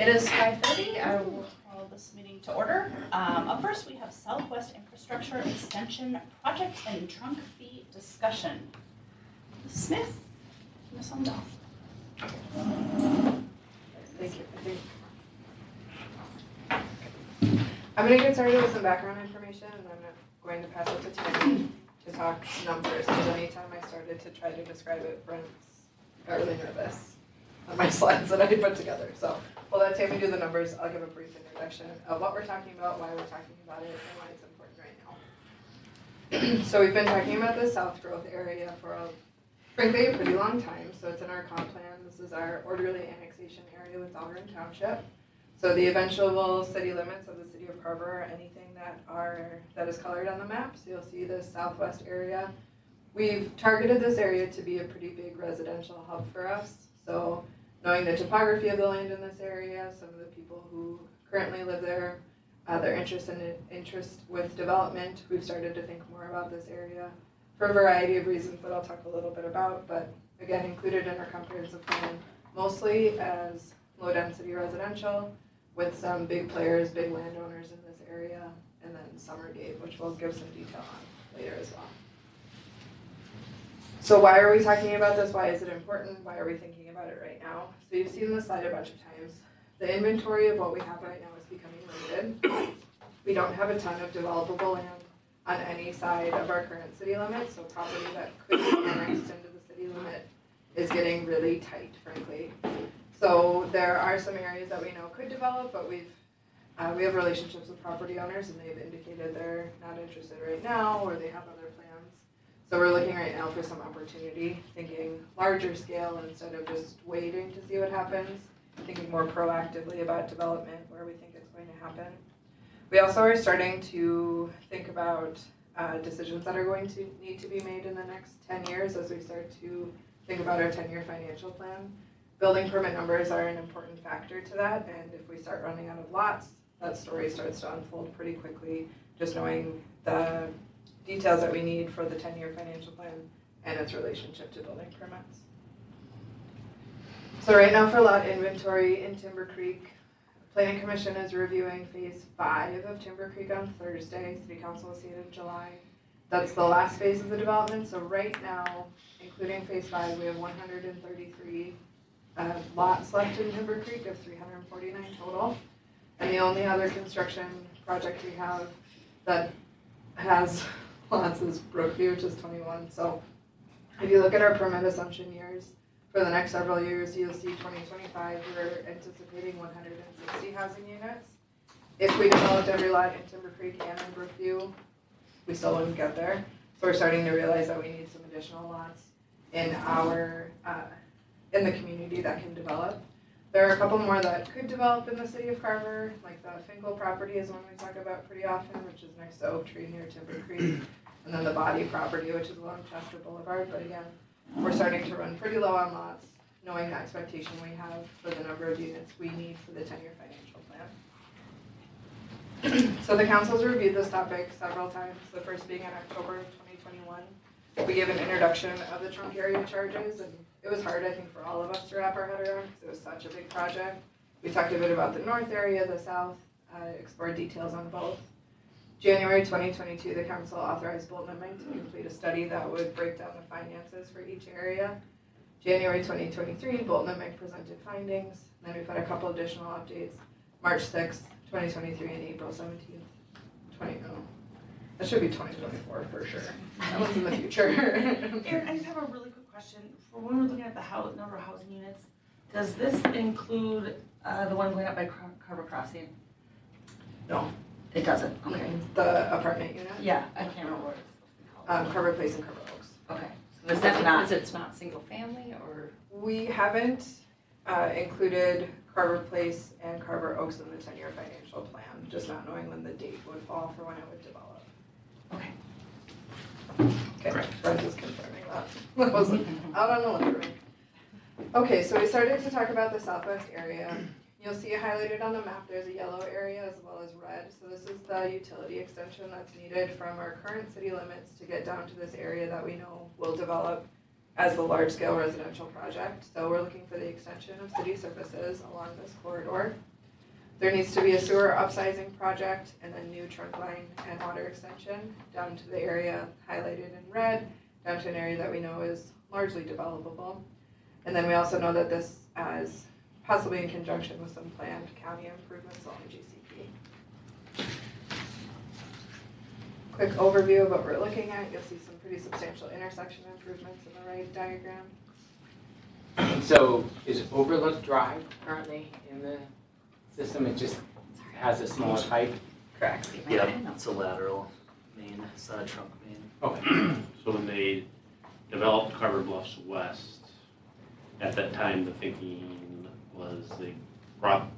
It is 5:30. I will call this meeting to order. Up first, we have Southwest Infrastructure Extension Project and Trunk Fee Discussion. Ms. Smith, Ms. Umdahl. Thank you. I'm going to get started with some background information, and I'm going to pass it to Tammy to talk numbers, because anytime I started to try to describe it, Brent got really nervous on my slides that I put together. So we'll let Tammy do the numbers. I'll give a brief introduction of what we're talking about, why we're talking about it, and why it's important right now. So we've been talking about the South Growth area for frankly a pretty long time. So it's in our comp plan. This is our orderly annexation area with Algren Township. So the eventual city limits of the city of Carver are anything that is colored on the map. So you'll see this southwest area. We've targeted this area to be a pretty big residential hub for us. So knowing the topography of the land in this area, some of the people who currently live there, their interest with development, we've started to think more about this area for a variety of reasons that I'll talk a little bit about, but again, included in our comprehensive plan, mostly as low density residential with some big players, big landowners in this area, and then Summergate, which we'll give some detail on later as well. So why are we talking about this? Why is it important? Why are we thinking about it right now? So you've seen this slide a bunch of times. The inventory of what we have right now is becoming limited. We don't have a ton of developable land on any side of our current city limit, so property that could be annexed into the city limit is getting really tight, frankly. So there are some areas that we know could develop, but we have relationships with property owners, and they've indicated they're not interested right now, or they have other plans. So we're looking right now for some opportunity, thinking larger scale instead of just waiting to see what happens, thinking more proactively about development where we think it's going to happen. We also are starting to think about decisions that are going to need to be made in the next 10 years as we start to think about our 10-year financial plan. Building permit numbers are an important factor to that, and if we start running out of lots, that story starts to unfold pretty quickly, just knowing the details that we need for the 10-year financial plan and its relationship to building permits. So right now for lot inventory in Timber Creek, Planning Commission is reviewing phase 5 of Timber Creek on Thursday. City Council will see it in July. That's the last phase of the development. So right now, including phase 5, we have 133 lots left in Timber Creek of 349 total. And the only other construction project we have that has lots is Brookview, which is 21. So if you look at our permit assumption years, for the next several years, you'll see 2025, we're anticipating 160 housing units. If we developed every lot in Timber Creek and in Brookview, we still wouldn't get there. So we're starting to realize that we need some additional lots in in the community that can develop. There are a couple more that could develop in the city of Carver, like the Finkel property is one we talk about pretty often, which is next to Oak Tree near Timber Creek, and then the Body property, which is along Chester Boulevard. But again, we're starting to run pretty low on lots, knowing the expectation we have for the number of units we need for the 10-year financial plan. So the council's reviewed this topic several times, the first being in October of 2021. We gave an introduction of the trunk area charges, and it was hard, I think, for all of us to wrap our head around because it was such a big project. We talked a bit about the north area, the south, explored details on both. January 2022, the council authorized Bolton and Mink to complete a study that would break down the finances for each area. January 2023, Bolton and Mink presented findings. Then we put a couple additional updates, March 6th, 2023 and April 17th, that should be 2024 for sure. That one's in the future. Erin, I just have a really quick question. For when we're looking at the number of housing units, does this include the one going up by Carver Crossing? No. It doesn't? Okay. The apartment unit? Yeah, I can't remember what it's called. Carver Place and Carver Oaks. Okay. So is that because it's not single family, or? We haven't included Carver Place and Carver Oaks in the 10-year financial plan, just not knowing when the date would fall for when it would develop. Okay. Okay, Brent is confirming that. That was out on the limb for me. Okay, so we started to talk about the southwest area. You'll see it highlighted on the map. There's a yellow area as well as red. So this is the utility extension that's needed from our current city limits to get down to this area that we know will develop as the large-scale residential project. So we're looking for the extension of city services along this corridor. There needs to be a sewer upsizing project and then new trunk line and water extension down to the area highlighted in red, down to an area that we know is largely developable. And then we also know that this is possibly in conjunction with some planned county improvements along GCP. Quick overview of what we're looking at. You'll see some pretty substantial intersection improvements in the right diagram. So is Overlook Drive currently in the system? It just has a smaller pipe? Correct. Yeah, it's a lateral main, it's not a trunk main. Okay. So when they developed Carver Bluffs West, at that time, the thinking was they brought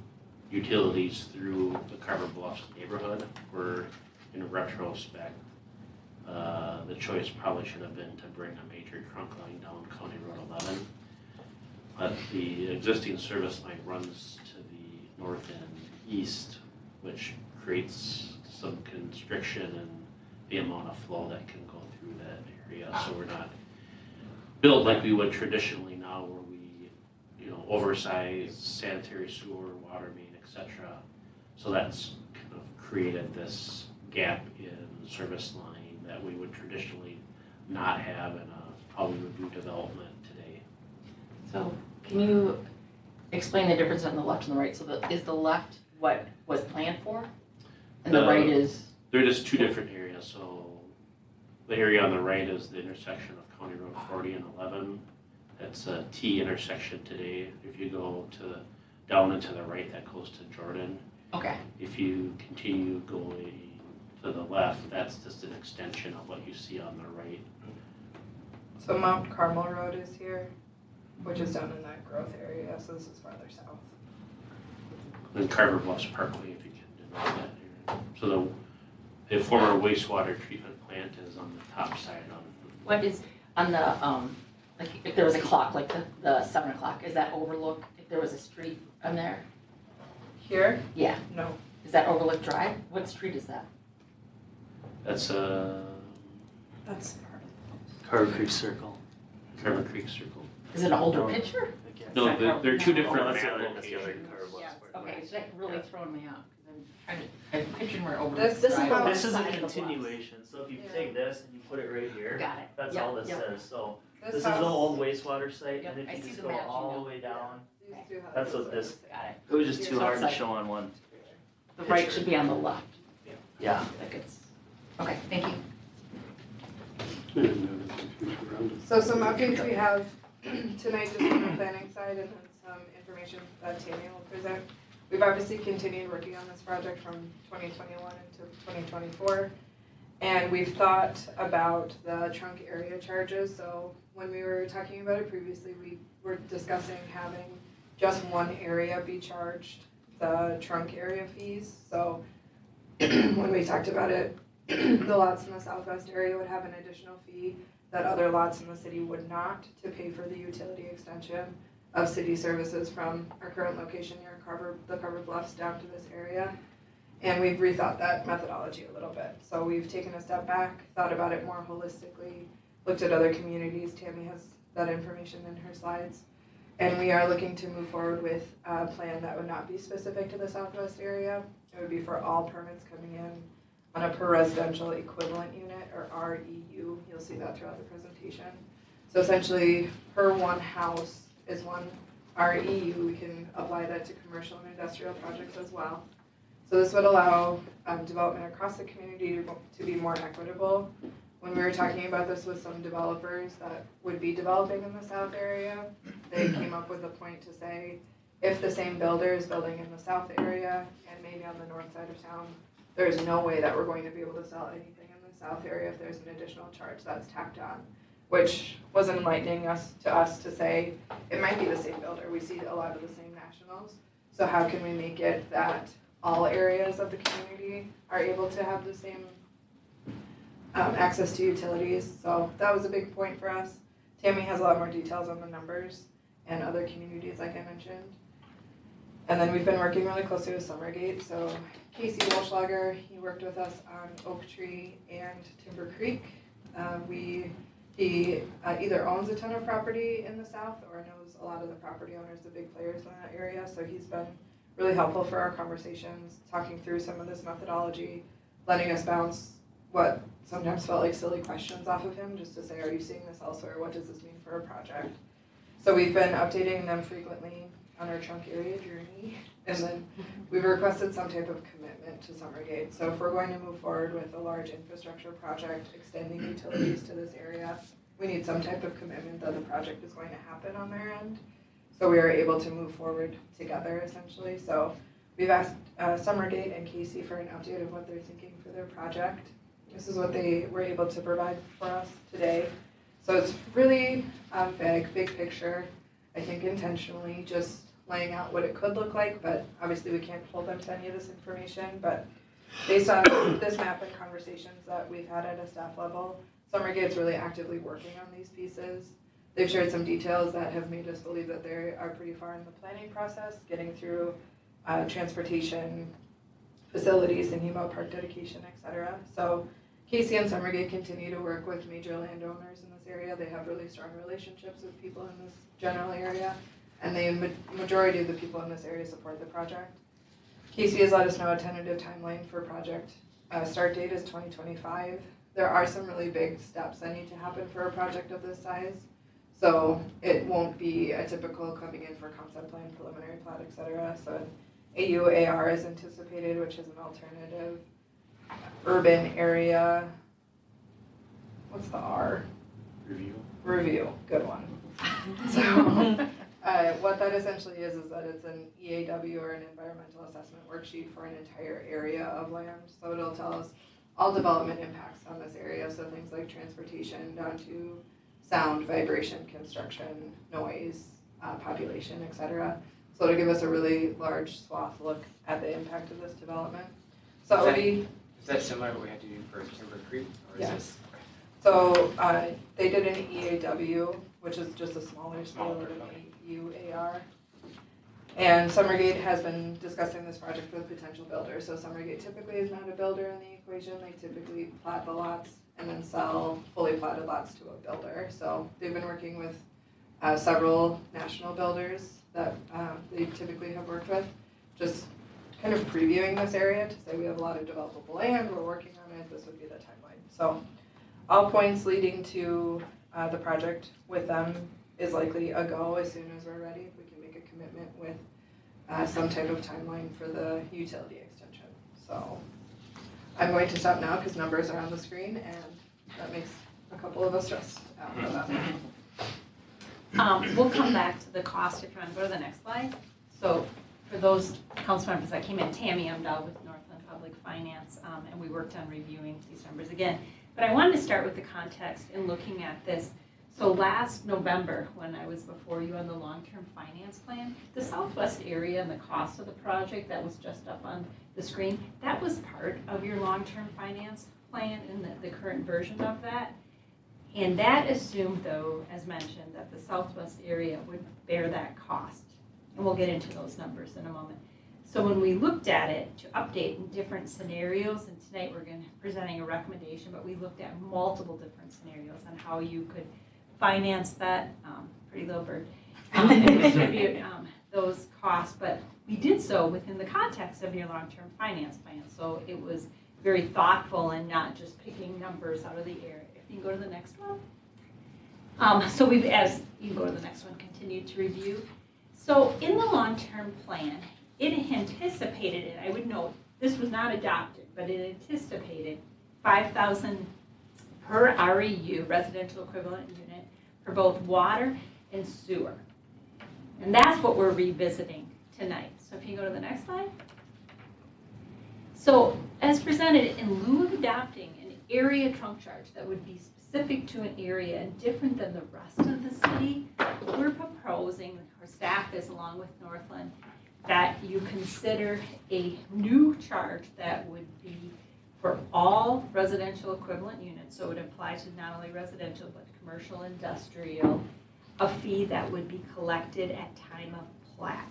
utilities through the Carver Bluffs neighborhood, where in retrospect, the choice probably should have been to bring a major trunk line down County Road 11. But the existing service line runs to the north and east, which creates some constriction in the amount of flow that can go through that area. So we're not built like we would traditionally now, where we, oversize sanitary sewer, water main, etc. So that's kind of created this gap in service line that we would traditionally not have in how we would do development today. So can you explain the difference on the left and the right? So is the left what was planned for? And the right is? They're just two different areas. So the area on the right is the intersection of County Road 40 and 11. That's a T intersection today. If you go down and to the right, that goes to Jordan. Okay. If you continue going to the left, that's just an extension of what you see on the right. So Mount Carmel Road is here, which is down in that growth area, so this is farther south. And Carver Bluffs Parkway, if you can denote that here. So the former wastewater treatment plant is on the top side on. What is on the, like if there was a clock, like the 7 o'clock, is that Overlook, if there was a street on there? Here? Yeah. No. Is that Overlook Drive? What street is that? That's That's Carver Creek Circle. Carver Creek Circle. Is it an older No. picture? No, they're two Oh, different that's the map other, that's the other locations. Carver Bluffs. Okay, so that really throwing me off, because I'm picturing where Overlook This is Drive how- This is a side of the bluffs. continuation, so if you Yeah. take this and you put it right here, Got it. that's Yep, all this yep. says, so. This This is house- the old wastewater site, Yep, and I if you see just the go maps, you all know. the way down, These two houses that's what are this- the Got it. it was just Yeah. too So hard it's to like- show on one. The right Picture. should be on the left. Yeah. Like it's, okay, thank you. So some updates we have tonight just on the planning side and then some information that Tammy will present. We've obviously continued working on this project from 2021 into 2024. And we've thought about the trunk area charges. So when we were talking about it previously, we were discussing having just one area be charged the trunk area fees. So when we talked about it, the lots in the southwest area would have an additional fee that other lots in the city would not, to pay for the utility extension of city services from our current location near the Carver Bluffs down to this area. And we've rethought that methodology a little bit. So we've taken a step back, thought about it more holistically, looked at other communities. Tammy has that information in her slides. And we are looking to move forward with a plan that would not be specific to the southwest area. It would be for all permits coming in on a per residential equivalent unit, or REU. You'll see that throughout the presentation. So essentially, per one house is one REU. We can apply that to commercial and industrial projects as well. So this would allow development across the community to be more equitable. When we were talking about this with some developers that would be developing in the south area, they came up with a point to say, if the same builder is building in the south area and maybe on the north side of town, there's no way that we're going to be able to sell anything in the south area if there's an additional charge that's tacked on, which was enlightening to us to say, it might be the same builder. We see a lot of the same nationals. So how can we make it that all areas of the community are able to have the same access to utilities? So that was a big point for us. Tammy has a lot more details on the numbers and other communities, like I mentioned. And then we've been working really closely with Summergate. So Casey Walschlager, he worked with us on Oak Tree and Timber Creek. He either owns a ton of property in the south or knows a lot of the property owners, the big players in that area. So he's been really helpful for our conversations, talking through some of this methodology, letting us bounce what sometimes felt like silly questions off of him, just to say, are you seeing this elsewhere? What does this mean for a project? So we've been updating them frequently on our trunk area journey, and then we've requested some type of commitment to Summergate. So if we're going to move forward with a large infrastructure project, extending utilities to this area, we need some type of commitment that the project is going to happen on their end. So we are able to move forward together, essentially. So we've asked Summergate and Casey for an update of what they're thinking for their project. This is what they were able to provide for us today. So it's really vague, big picture, I think intentionally just laying out what it could look like, but obviously we can't hold them to any of this information. But based on this map and conversations that we've had at a staff level, Summergate's really actively working on these pieces. They've shared some details that have made us believe that they are pretty far in the planning process, getting through transportation, facilities, thinking about park dedication, et cetera. So Casey and Summergate continue to work with major landowners in this area. They have really strong relationships with people in this general area, and the majority of the people in this area support the project. Casey has let us know a tentative timeline for project start date is 2025. There are some really big steps that need to happen for a project of this size. So it won't be a typical coming in for concept plan, preliminary plat, et cetera. So an AUAR is anticipated, which is an alternative urban area. What's the R? Review. Good one. So what that essentially is that it's an EAW, or an environmental assessment worksheet for an entire area of land. So it'll tell us all development impacts on this area. So things like transportation down to sound, vibration, construction, noise, population, et cetera. So it'll give us a really large swath look at the impact of this development. So Is that similar to what we had to do for Timber Creek? Or Yes. is this? So they did an EAW, which is just a smaller scale of an Okay. EUAR. And Summergate has been discussing this project with potential builders. So Summergate typically is not a builder in the equation. They typically plat the lots and then sell fully platted lots to a builder. So they've been working with several national builders that they typically have worked with, just kind of previewing this area to say we have a lot of developable land, we're working on it, this would be the timeline. So all points leading to the project with them is likely a go as soon as we're ready, if we can make a commitment with some type of timeline for the utility extension. So I'm going to stop now because numbers are on the screen and that makes a couple of us stressed out about that. We'll come back to the cost if you want to go to the next slide. So for those council members that came in, Tammy Umdahl with Northland Public Finance, and we worked on reviewing these numbers again. But I wanted to start with the context in looking at this. So last November, when I was before you on the long-term finance plan, the southwest area and the cost of the project that was just up on the screen, that was part of your long-term finance plan in the current version of that. And that assumed, though, as mentioned, that the southwest area would bear that cost. And we'll get into those numbers in a moment. So when we looked at it to update in different scenarios, and tonight we're going to be presenting a recommendation, but we looked at multiple different scenarios on how you could finance that, pretty low bird, and distribute those costs. But we did so within the context of your long-term finance plan. So it was very thoughtful and not just picking numbers out of the air. If you can go to the next one. So we've, as you can go to the next one, continued to review. So in the long-term plan, it anticipated, and I would note, this was not adopted, but it anticipated 5,000 per REU, residential equivalent unit, for both water and sewer. And that's what we're revisiting tonight. So if you go to the next slide. So as presented, in lieu of adopting an area trunk charge that would be specific to an area and different than the rest of the city, we're proposing, our staff is along with Northland, that you consider a new charge that would be for all residential equivalent units. So it applies to not only residential but commercial, industrial, a fee that would be collected at time of plat.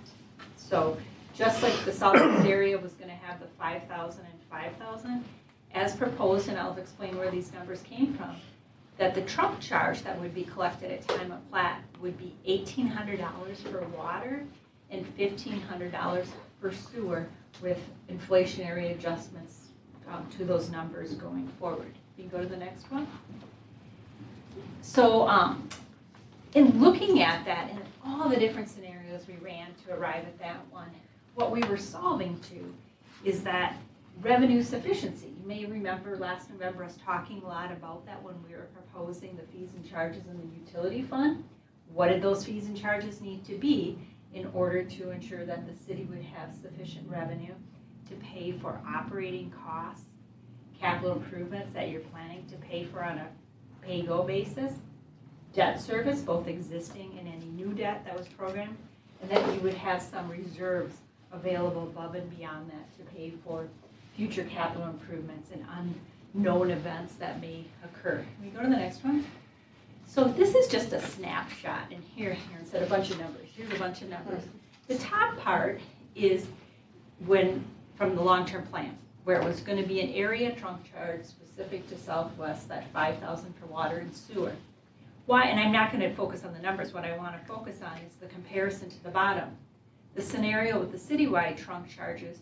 So just like the southwest area was going to have the 5,000 and 5,000, as proposed, and I'll explain where these numbers came from, that the trunk charge that would be collected at time of plat would be $1,800 for water and $1,500 for sewer with inflationary adjustments to those numbers going forward. You can go to the next one. So in looking at that and all the different scenarios we ran to arrive at that one, what we were solving to is that revenue sufficiency. You may remember last November us talking a lot about that when we were proposing the fees and charges in the utility fund. What did those fees and charges need to be in order to ensure that the city would have sufficient revenue to pay for operating costs, capital improvements that you're planning to pay for on a pay-go basis, debt service, both existing and any new debt that was programmed, and that you would have some reserves available above and beyond that to pay for future capital improvements and unknown events that may occur. Can we go to the next one? So this is just a snapshot, and here instead of a bunch of numbers, here's a bunch of numbers. The top part is from the long-term plan, where it was going to be an area trunk charge specific to Southwest, that $5,000 for water and sewer. Why? And I'm not going to focus on the numbers. What I want to focus on is the comparison to the bottom. The scenario with the citywide trunk charges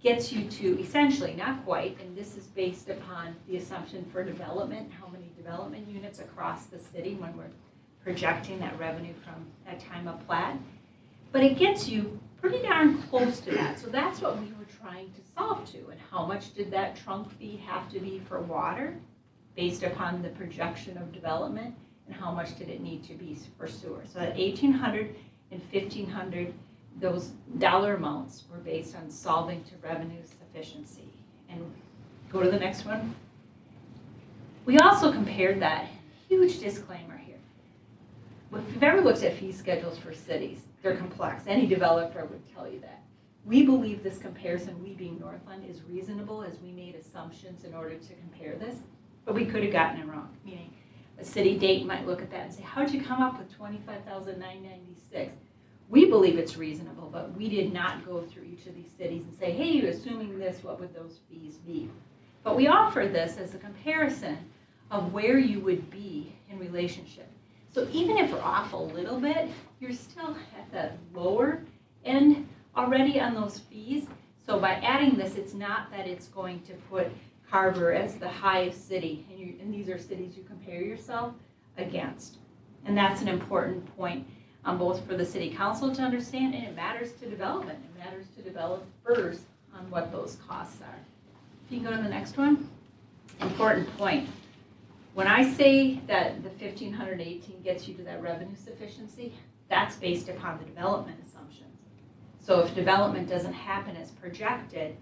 gets you to essentially, not quite, and this is based upon the assumption for development, how many development units across the city when we're projecting that revenue from that time of plat. But it gets you pretty darn close to that. So that's what we were trying to solve to. And how much did that trunk fee have to be for water based upon the projection of development? And how much did it need to be for sewer? So that $1,800 and $1,500, those dollar amounts were based on solving to revenue sufficiency. And go to the next one. We also compared that, huge disclaimer here. If you've ever looked at fee schedules for cities, they're complex. Any developer would tell you that. We believe this comparison, we being Northland, is reasonable as we made assumptions in order to compare this, but we could have gotten it wrong. Meaning, a city Dayton might look at that and say, how'd you come up with $25,996? We believe it's reasonable, but we did not go through each of these cities and say, hey, assuming this, what would those fees be? But we offer this as a comparison of where you would be in relationship. So even if we're off a little bit, you're still at the lower end already on those fees. So by adding this, it's not that it's going to put Carver as the highest city, and these are cities you compare yourself against. And that's an important point both for the city council to understand, and it matters to development. It matters to developers on what those costs are. If you can go to the next one. Important point. When I say that the 1,518 gets you to that revenue sufficiency, that's based upon the development assumptions. So if development doesn't happen as projected,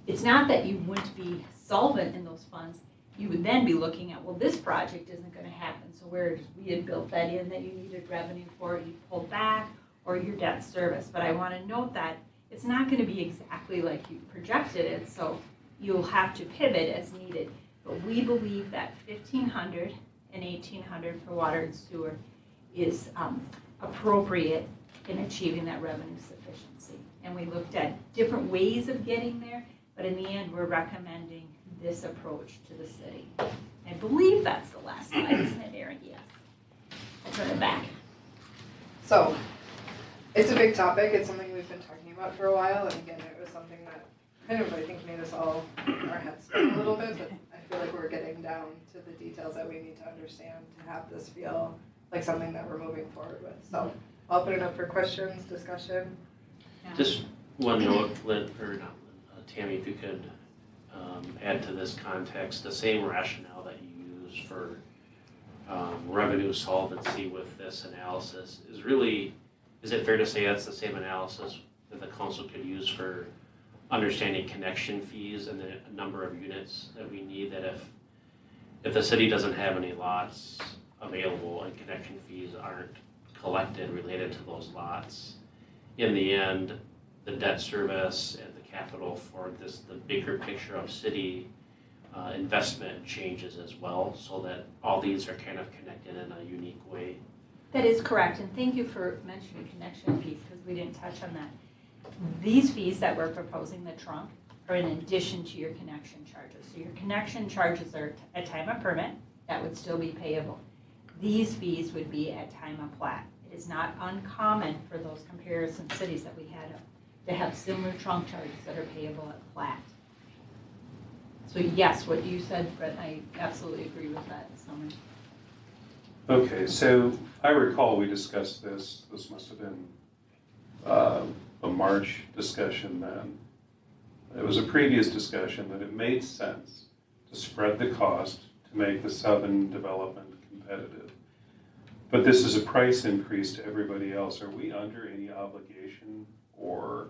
it's not that you wouldn't be solvent in those funds. You would then be looking at, well, this project isn't going to happen. So where we had built that in that you needed revenue for, you pulled back, or your debt service. But I want to note that it's not going to be exactly like you projected it. So you'll have to pivot as needed. But we believe that 1,500 and 1,800 for water and sewer is appropriate in achieving that revenue sufficiency. And we looked at different ways of getting there, but in the end, we're recommending this approach to the city. I believe that's the last slide, isn't it, Erin? Yes. I'll turn it back. So, it's a big topic. It's something we've been talking about for a while, and again, it was something that kind of, I think, made us all, our heads spin a little bit, but I feel like we're getting down to the details that we need to understand to have this feel like something that we're moving forward with. So, I'll open it up for questions, discussion. Yeah. Just one note, Tammy, if you could add to this context, the same rationale that you use for revenue solvency with this analysis is it fair to say that's the same analysis that the council could use for understanding connection fees and the number of units that we need, that if the city doesn't have any lots available and connection fees aren't collected related to those lots, in the end, the debt service and the capital for the bigger picture of city investment changes as well, so that all these are kind of connected in a unique way. That is correct, and thank you for mentioning connection fees, because we didn't touch on that. These fees that we're proposing, the trunk, are in addition to your connection charges. So your connection charges are at time of permit, that would still be payable. These fees would be at time of plat. It is not uncommon for those comparison cities that we had that have similar trunk charges that are payable at plat. So yes, what you said, Brett, I absolutely agree with that summary. Okay, so I recall we discussed this must have been a March discussion then. It was a previous discussion that it made sense to spread the cost to make the southern development competitive. But this is a price increase to everybody else. Are we under any obligation or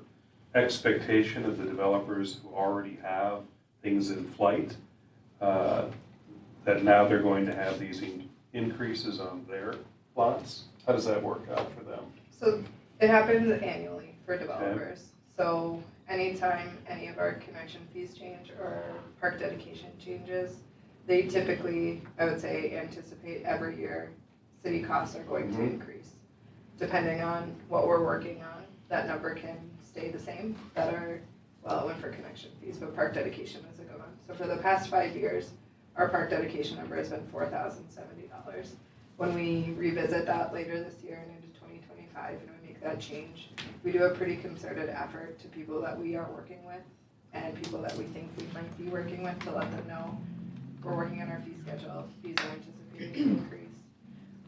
expectation of the developers who already have things in flight that now they're going to have these increases on their plots? How does that work out for them? So it happens annually for developers. So anytime any of our connection fees change or park dedication changes, they typically, I would say, anticipate every year city costs are going to increase. Depending on what we're working on, that number can stay the same. That are, well, it went for connection fees, but park dedication is a good one. So for the past 5 years, our park dedication number has been $4,070. When we revisit that later this year and into 2025 and we make that change, we do a pretty concerted effort to people that we are working with and people that we think we might be working with to let them know we're working on our fee schedule, fees are anticipated to increase.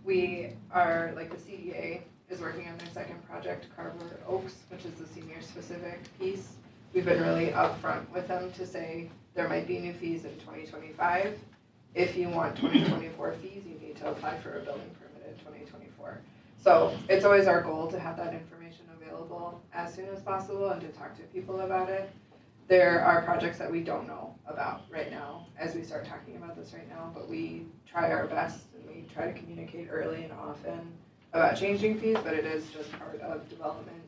We are, like the CDA is working on their second project, Carver Oaks, which is the senior specific piece. We've been really upfront with them to say there might be new fees in 2025. If you want 2024 fees, you need to apply for a building permit in 2024. So it's always our goal to have that information available as soon as possible and to talk to people about it. There are projects that we don't know about right now as we start talking about this right now, but we try our best and we try to communicate early and often about changing fees, but it is just part of development.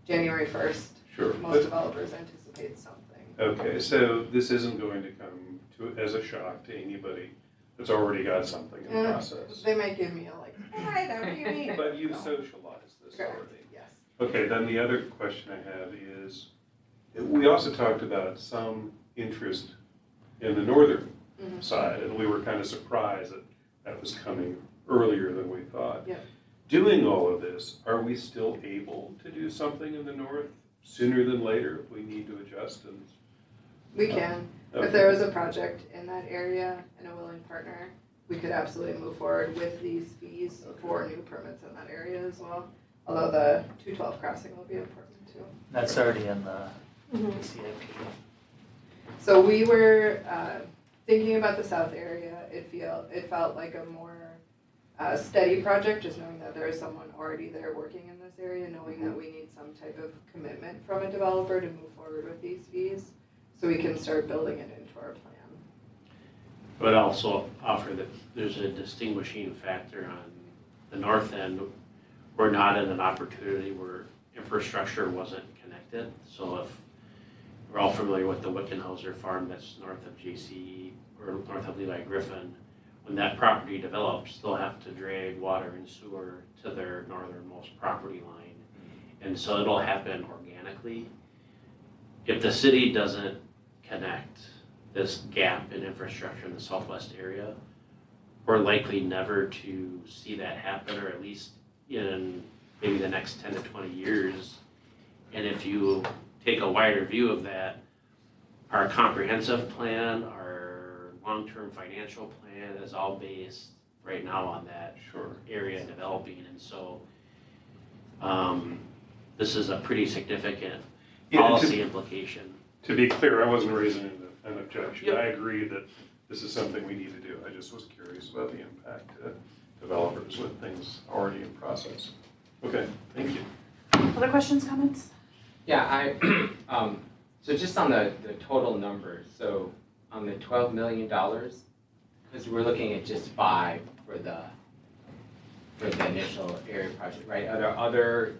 January 1st, Sure. most developers anticipate something. Okay, so this isn't going to come as a shock to anybody that's already got something in process. They might give me a like, I know what you mean. But you've No. socialized this Correct. already. Yes. Okay, then the other question I have is, we also talked about some interest in the northern side, and we were kind of surprised that that was coming earlier than we thought. Yep. Doing all of this, are we still able to do something in the north sooner than later if we need to adjust? And We can. okay. If there was a project in that area and a willing partner, we could absolutely move forward with these fees for new permits in that area as well. Although the 212 crossing will be important too. That's already in the CIP. So we were thinking about the south area. It felt like a more steady project, just knowing that there is someone already there working in this area, knowing that we need some type of commitment from a developer to move forward with these fees, so we can start building it into our plan. I would also offer that there's a distinguishing factor on the north end. We're not in an opportunity where infrastructure wasn't connected. So if we're all familiar with the Wickenhauser farm that's north of JCE or north of Levi Griffin, when that property develops, they'll have to drag water and sewer to their northernmost property line. And so it'll happen organically. If the city doesn't connect this gap in infrastructure in the southwest area, we're likely never to see that happen, or at least in maybe the next 10 to 20 years. And if you take a wider view of that, our comprehensive plan, our long-term financial plan is all based right now on that area developing. And so this is a pretty significant policy implication. To be clear, I wasn't raising an objection. Yep. I agree that this is something we need to do. I just was curious about the impact to developers with things already in process. Okay, thank you. Other questions, comments? Yeah, so just on the total numbers, so on the $12 million, because we're looking at just 5 for the initial area project, right? Are there other,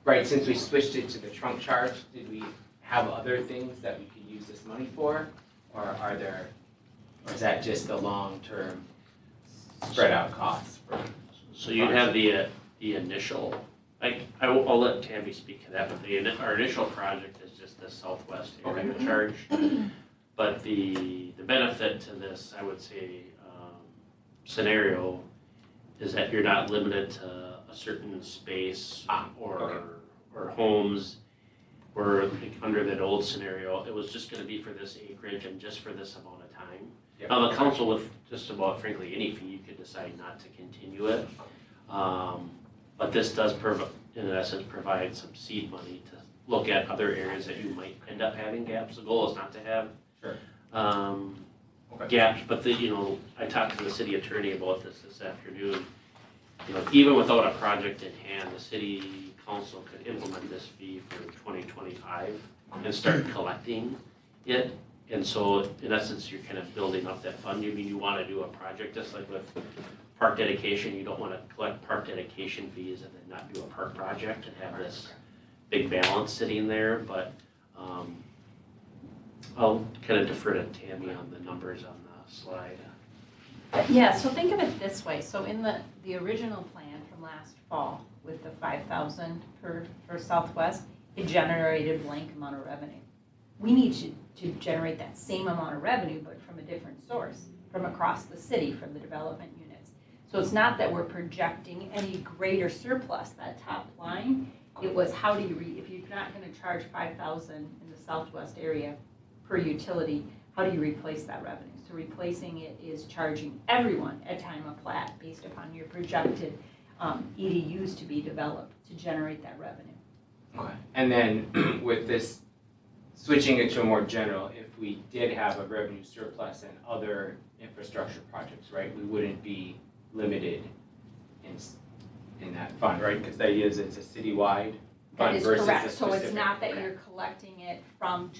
right, since we switched it to the trunk charge, did we have other things that we could use this money for? Or or is that just the long-term spread out costs for? So you'd have the initial, I'll let Tammy speak to that, but our initial project is just the southwest area charge. But the benefit to this, I would say, scenario is that you're not limited to a certain space or homes. where like, under that old scenario, it was just gonna be for this acreage and just for this amount of time. Yep. Now, the council with just about frankly any fee, you could decide not to continue it. But this does in essence provide some seed money to look at other areas that you might end up having gaps. The goal is not to have Sure. gaps, but I talked to the city attorney about this afternoon. Even without a project in hand, the city council could implement this fee for 2025 and start collecting it. And so in essence, you're kind of building up that fund. You want to do a project just like with park dedication. You don't want to collect park dedication fees and then not do a park project and have this big balance sitting there. But I'll kind of defer to Tammy on the numbers on the slide. Yeah, so think of it this way. So in the original plan from last fall with the 5,000 for Southwest, it generated blank amount of revenue. We need to generate that same amount of revenue, but from a different source, from across the city, from the development units. So it's not that we're projecting any greater surplus, that top line. It was how do you if you're not gonna charge 5,000 in the Southwest area per utility, how do you replace that revenue? So replacing it is charging everyone at time of plat based upon your projected EDUs to be developed to generate that revenue. Okay. And then with this, switching it to a more general, if we did have a revenue surplus and other infrastructure projects, right, we wouldn't be limited in that fund, right? Because the idea is it's a citywide That fund is versus a correct. So specific. it's not that okay. you're collecting it from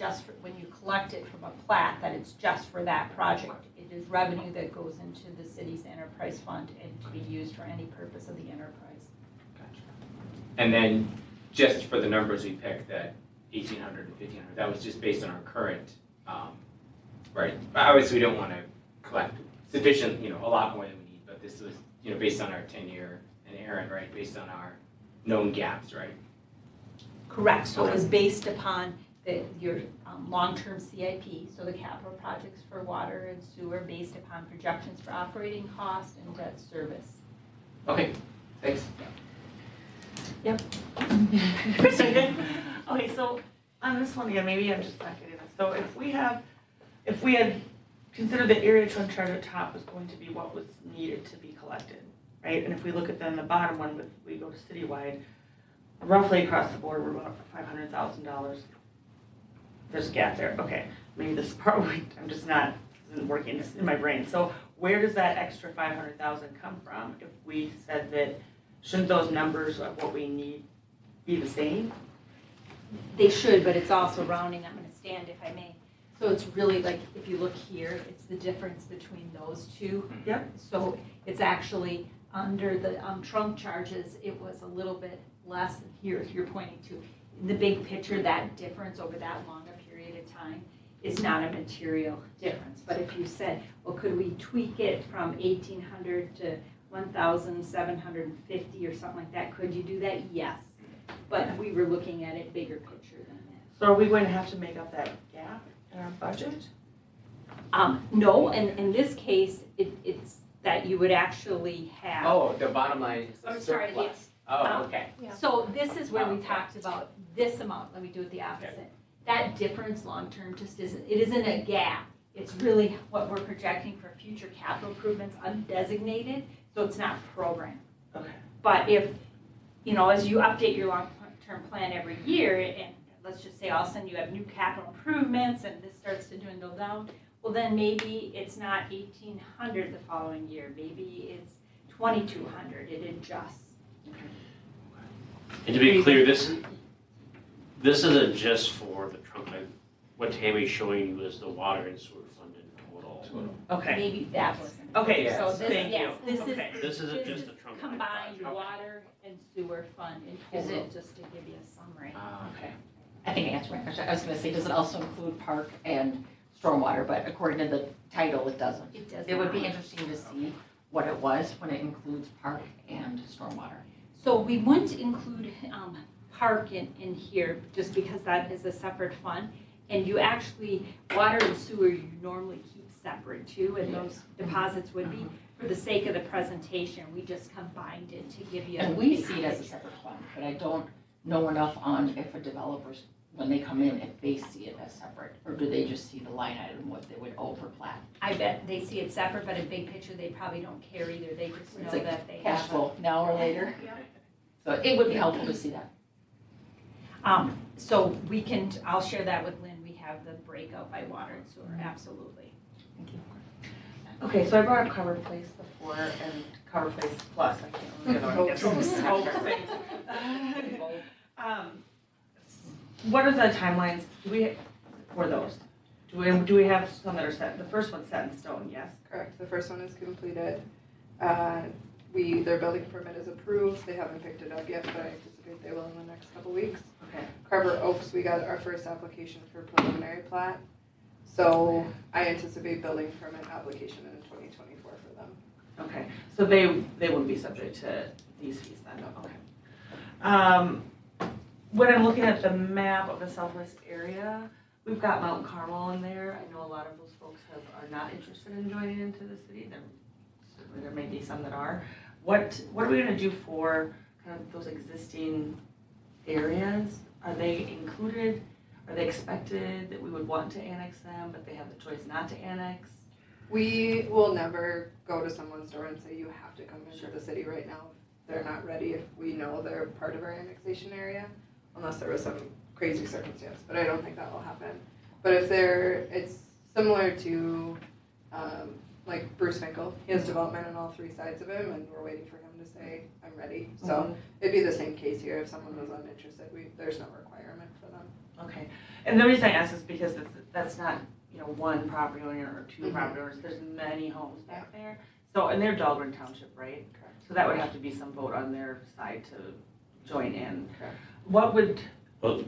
when you collect it from a plat, that it's just for that project. It is revenue that goes into the city's enterprise fund and to be used for any purpose of the enterprise. Gotcha. And then just for the numbers we picked, that 1,800 and 1,500, that was just based on our current, right? Obviously, we don't want to collect sufficient, a lot more than we need, but this was, based on our 10-year, and Aaron, right, based on our known gaps, right? Correct. So it was based upon your long-term CIP, so the capital projects for water and sewer based upon projections for operating cost and debt service. Okay, thanks. Okay, so on this one again, maybe I'm just not getting this. So if we had considered the area trunk charge at top was going to be what was needed to be collected, right? And if we look at then the bottom one, if we go to citywide, roughly across the board, we're about $500,000. There's a gap there. Okay, maybe this part I'm just not isn't working in my brain. So where does that extra $500,000 come from? If we said that, shouldn't those numbers of what we need be the same? They should, but it's also rounding. I'm going to stand if I may. So it's really like, if you look here, it's the difference between those two. Yep. So it's actually under the trunk charges, it was a little bit less than here, if you're pointing to. In the big picture, that difference over that longer period of time is not a material difference. But if you said, well, could we tweak it from 1,800 to 1,750 or something like that, could you do that? Yes. But we were looking at it bigger picture than that. So are we going to have to make up that gap in our budget? No, and in this case, it's that you would actually have. Oh, the bottom line is the I'm sorry, surplus. yes. Oh, okay. So this is where we Okay. talked about this amount, let me do it the opposite. That difference long-term just isn't, it isn't a gap. It's really what we're projecting for future capital improvements undesignated, so it's not programmed. Okay. But if, as you update your long-term plan every year, and let's just say all of a sudden you have new capital improvements and this starts to dwindle down, well then maybe it's not 1,800 the following year, maybe it's 2,200, it adjusts. And to be clear, this isn't just for the trunk line. What Tammy's showing you is the water and sewer fund in total. Okay. Maybe that wasn't. Okay, Yes. So this, thank you. yes, this is. Okay. This isn't this just is the trunk line combined project. water and sewer fund in Is total, just to give you a summary. Okay. I think I answered my question. I was gonna say, does it also include park and stormwater? But according to the title, it doesn't. It does It would be not. interesting to see what it was when it includes park and stormwater. So we wouldn't include park in here, just because that is a separate fund. And you actually, water and sewer, you normally keep separate too, and those deposits would be. For the sake of the presentation, we just combined it to give you. And we see it as a separate fund, but I don't know enough on if a developer when they come in, if they see it as separate, or do they just see the line item, what they would owe per plat? I bet they see it separate, but in big picture, they probably don't care either. They just know It's like that they cash have. flow, now or later. Yep. So it would be helpful to see that. So we can, I'll share that with Lynn. We have the breakout by water and sewer, absolutely. Thank you. Okay, so I brought up Carver Place before and Carver Place Plus, I can't remember the other one. Both. What are the timelines, for those? Do we have some that are set, the first one's set in stone, yes? Correct, the first one is completed. Their building permit is approved, they haven't picked it up yet, but I anticipate they will in the next couple weeks. Okay. Carver Oaks, we got our first application for preliminary plat. So I anticipate building permit application in 2024 for them. Okay, so they wouldn't be subject to these fees then? Okay. When I'm looking at the map of the southwest area, we've got Mount Carmel in there. I know a lot of those folks are not interested in joining into the city. Certainly there may be some that are. What are we gonna do for kind of those existing areas? Are they included? Are they expected that we would want to annex them, but they have the choice not to annex? We will never go to someone's door and say you have to come into the city right now. They're not ready if we know they're part of our annexation area, unless there was some crazy circumstance, but I don't think that will happen. But if it's similar to, like Bruce Finkel, he has development on all three sides of him, and we're waiting for him to say, I'm ready. So it'd be the same case here, if someone was uninterested, there's no requirement for them. Okay, and the reason I ask is because that's not, one property owner or two property owners, there's many homes back there. So, and they're Dahlgren Township, right? Correct. So that would have to be some vote on their side to join in. Correct. What would, Well,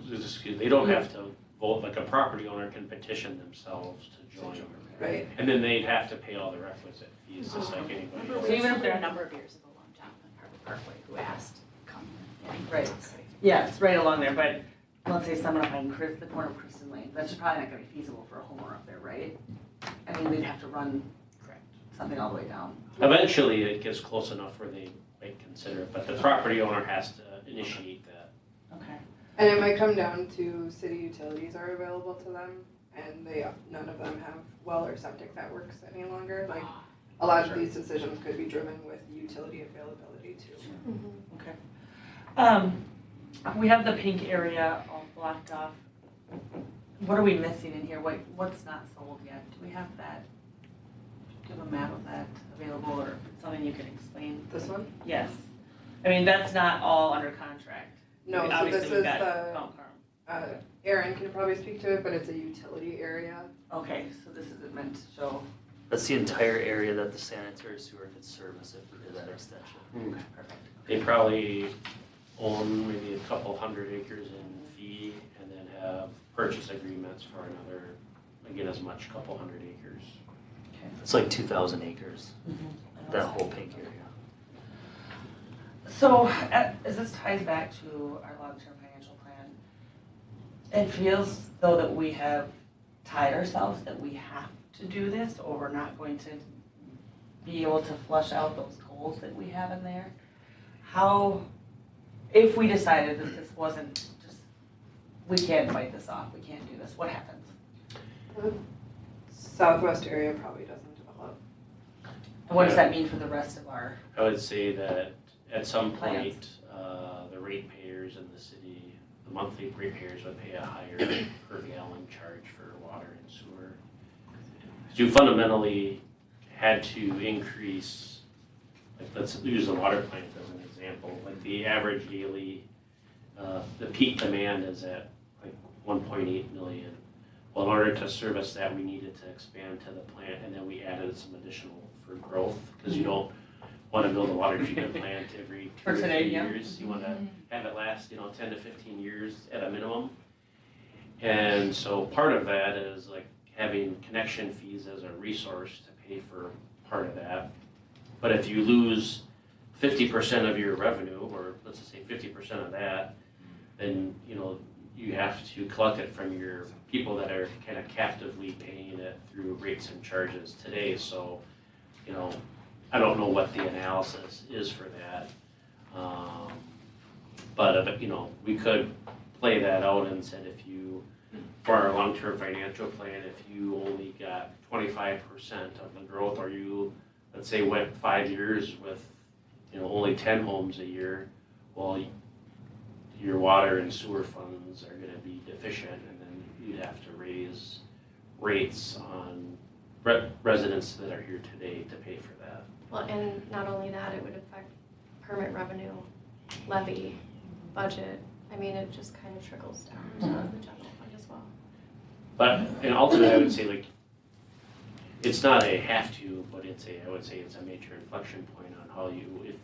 they don't have to vote, like a property owner can petition themselves to join. Right. And then they'd have to pay all the requisite fees, just like anybody else. So even if they're a number of years ago on Jonathan Parkway who asked to come in. Right. Yeah, it's right along there, but let's say someone up on the corner of Kristen Lane, that's probably not gonna be feasible for a homeowner up there, right? I mean, they'd have to run something all the way down. Eventually, it gets close enough where they might consider it, but the property owner has to initiate that. Okay. And it might come down to city utilities are available to them, and none of them have well or septic networks any longer. Like, a lot of these decisions could be driven with utility availability too. Okay. We have the pink area all blocked off. What are we missing in here? What's not sold yet? Do we have that? Do you have a map of that available or something you can explain? This one? Yes. I mean, that's not all under contract. No, so Obviously, this we've is got the, Mount Carmel. Aaron can probably speak to it, but it's a utility area. Okay, so this isn't meant to show. That's the entire area that the sanitary sewer could service if we did that extension. Okay, perfect. They probably own maybe a couple hundred acres in fee and then have purchase agreements for another, again, as much, couple hundred acres. It's like 2,000 acres, that whole pink area. So, as this ties back to our long-term financial plan, it feels though that we have tied ourselves that we have to do this, or we're not going to be able to flush out those goals that we have in there. How, if we decided that this wasn't just, we can't fight this off, we can't do this, what happens? The southwest area probably doesn't develop. And what does that mean for the rest of our? I would say that at some Plans. point, the ratepayers in the city, the monthly ratepayers would pay a higher per gallon charge for water and sewer. So you fundamentally had to increase, like let's use the water plant as an example, like the average daily, the peak demand is at like 1.8 million. Well, in order to service that, we needed to expand to the plant, and then we added some additional for growth, because you don't want to build a water treatment plant every 2 For or 3 today, yeah. years. You want to have it last, 10 to 15 years at a minimum. And so part of that is like having connection fees as a resource to pay for part of that. But if you lose 50% of your revenue, or let's just say 50% of that, then you have to collect it from your people that are kind of captively paying it through rates and charges today. So, I don't know what the analysis is for that. But we could play that out and said if you, for our long-term financial plan, if you only got 25% of the growth, or you, let's say, went 5 years with, only 10 homes a year, well, your water and sewer funds are gonna be deficient, and then you'd have to raise rates on residents that are here today to pay for that. Well, and not only that, it would affect permit revenue, levy, budget. I mean, it just kind of trickles down to the general fund as well. But, and ultimately, I would say, like, it's not a have to, but I would say it's a major inflection point on how you,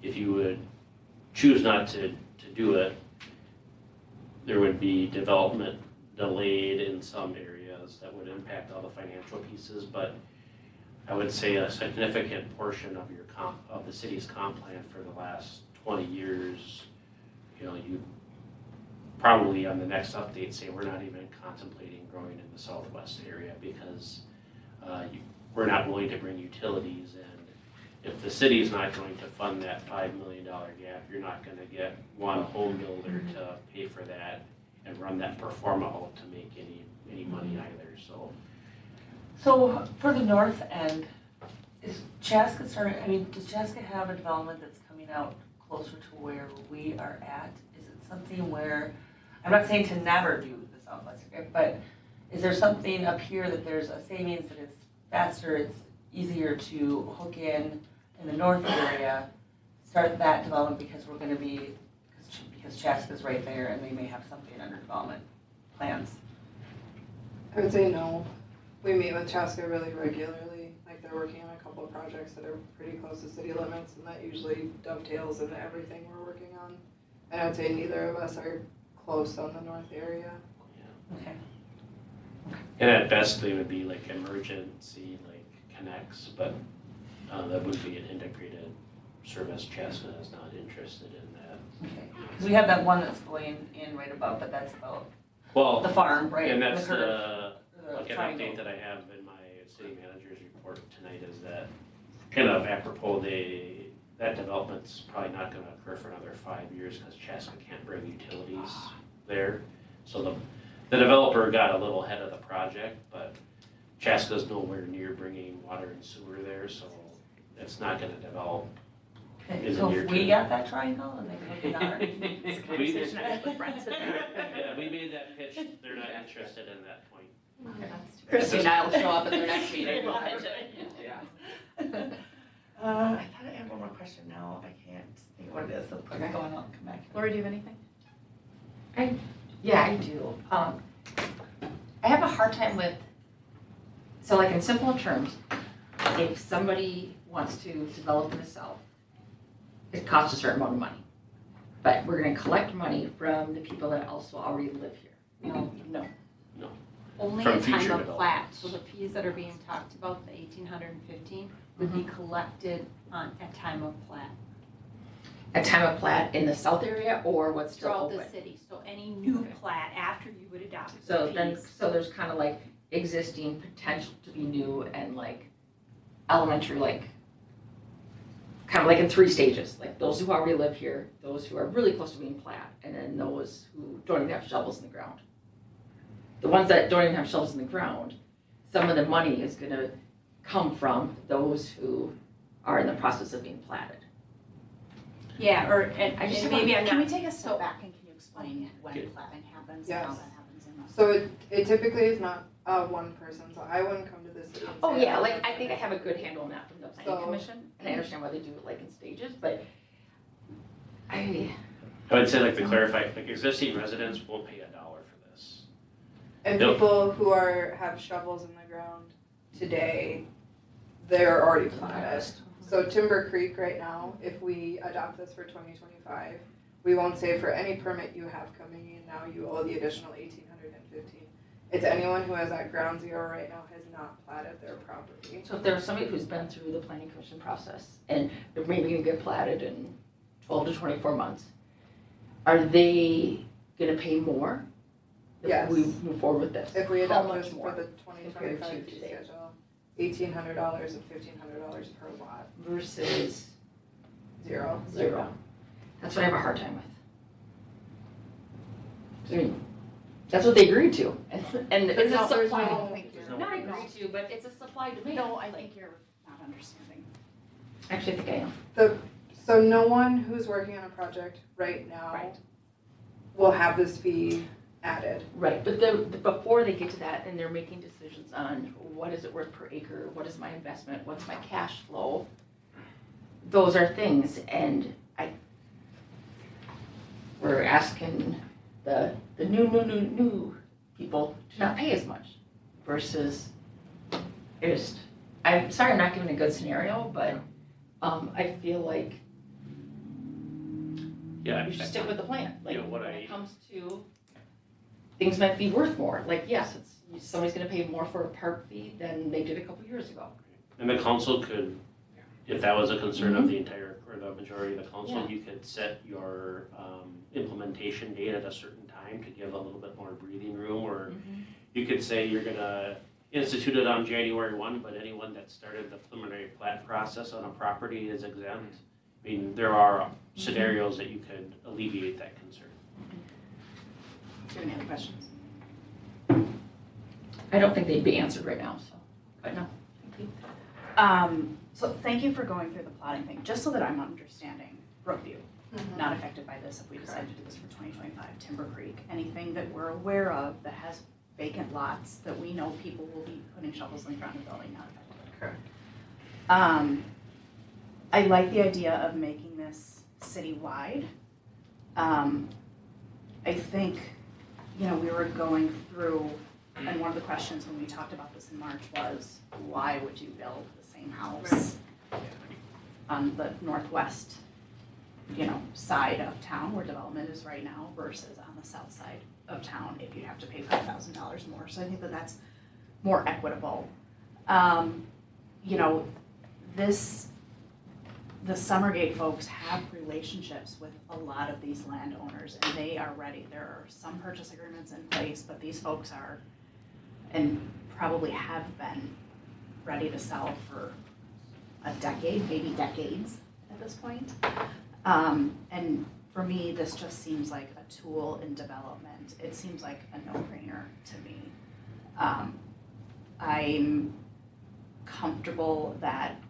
if you would choose not to do it, there would be development delayed in some areas that would impact all the financial pieces, but I would say a significant portion of of the city's comp plan for the last 20 years, you probably on the next update say we're not even contemplating growing in the southwest area because we're not willing to bring utilities in. If the city's not going to fund that $5 million gap, you're not gonna get one home builder to pay for that and run that pro forma out to make any money either, so. So for the north end, is Chaska does Chaska have a development that's coming out closer to where we are at? Is it something where, I'm not saying to never do the southwest area, but is there something up here that there's a savings, that it's faster, it's easier to hook in the north area, start that development because we're gonna be, because Chaska's right there and they may have something under development plans? I would say no. We meet with Chaska really regularly, like they're working on a couple of projects that are pretty close to city limits, and that usually dovetails into everything we're working on. And I would say neither of us are close on the north area. Okay. And at best, they would be like emergency, like connects, but that would be an integrated service. Chaska is not interested in that. Okay, because we have that one that's going in right above, but that's about Well, the farm, right? and that's the curve, like an triangle. update that I have in my city manager's report tonight is that kind of apropos that development's probably not gonna occur for another 5 years because Chaska can't bring utilities there. So the developer got a little ahead of the project, but Chaska's nowhere near bringing water and sewer there, so it's not gonna develop. Okay, so if we got that triangle and they look at our. It's a conversation I had with Brent today. Yeah, we made that pitch, they're not interested in that point. Christy and I will show up at their next meeting. We'll pitch it. Yeah. I thought I had one more question now, I can't think of what it is, so put it going on, come back. Lori, do you have anything? Yeah, I do. I have a hard time with, so like in simple terms, if somebody wants to develop in the south, it costs a certain amount of money. But we're gonna collect money from the people that also already live here. No. No. Only From at time future of plat, developments. so the fees that are being talked about, the 1,815, would be collected at time of plat. At time of plat in the south area or what's still Throughout open? the city, so any new plat after you would adopt the So then, fees. so there's kind of like existing potential to be new and like elementary, like kind of like in 3 stages, like those who already live here, those who are really close to being plat, and then those who don't even have shovels in the ground. The ones that don't even have shovels in the ground, some of the money is gonna come from those who are in the process of being platted. Yeah, I just maybe I'm Can we not, take a step back and can you explain when platting happens and how Yes. that happens in the? So it typically is not one person, so I wouldn't come to the city and say. Oh, yeah, like, I think I have a good handle on that from the planning So- commission, and I understand why they do it like in stages, but I would say like to clarify, like existing residents won't pay $1 for this. And Nope. people who have shovels in the ground today, they're already platted. So Timber Creek right now, if we adopt this for 2025, we won't say for any permit you have coming in now, you owe the additional 1,815. It's anyone who has at ground zero right now has not platted their property. So if there's somebody who's been through the planning commission process and they're maybe gonna get platted in 12 to 24 months, are they gonna pay more? Yes. If we move forward with this? If we How adopt much this more for the compared 2025 to fee today? schedule, $1,800 and $1,500 per lot, Versus zero. zero? That's what I have a hard time with. I mean, that's what they agreed to, and it's a There's supply. no- There's no- Not agreed to, but it's a supply demand. No, I think you're not understanding. Actually, I think I am. So no one who's working on a project right now Right. will have this fee added. Right, but before they get to that, and they're making decisions on what is it worth per acre, what is my investment, what's my cash flow, those are things, and we're asking the new people to not pay as much versus I'm sorry I'm not giving a good scenario, but I feel like Yeah, we should stick with the plan. Like, Yeah, what when I- it comes to, things might be worth more. Like, yes, somebody's gonna pay more for a park fee than they did a couple years ago. and the council could, if that was a concern of the entire, or the majority of the council, Yeah. you could set your implementation date at a certain time to give a little bit more breathing room, or you could say you're gonna institute it on January 1, but anyone that started the preliminary plat process on a property is exempt. I mean, there are scenarios that you could alleviate that concern. Do you have any other questions? I don't think they'd be answered right now, so, but no, thank you. So thank you for going through the plotting thing, just so that I'm understanding Brookview, not affected by this if we decide to do this for 2025, Timber Creek, anything that we're aware of that has vacant lots that we know people will be putting shovels in front of the building, not affected. Correct. I like the idea of making this citywide. I think, we were going through, and one of the questions when we talked about this in March was, why would you build the same house on the northwest, side of town where development is right now versus on the south side of town if you have to pay $5,000 more. So I think that that's more equitable. The Summergate folks have relationships with a lot of these landowners and they are ready. There are some purchase agreements in place, but these folks are, and probably have been, ready to sell for a decade, maybe decades at this point. And for me, this just seems like a tool in development. It seems like a no-brainer to me. I'm comfortable that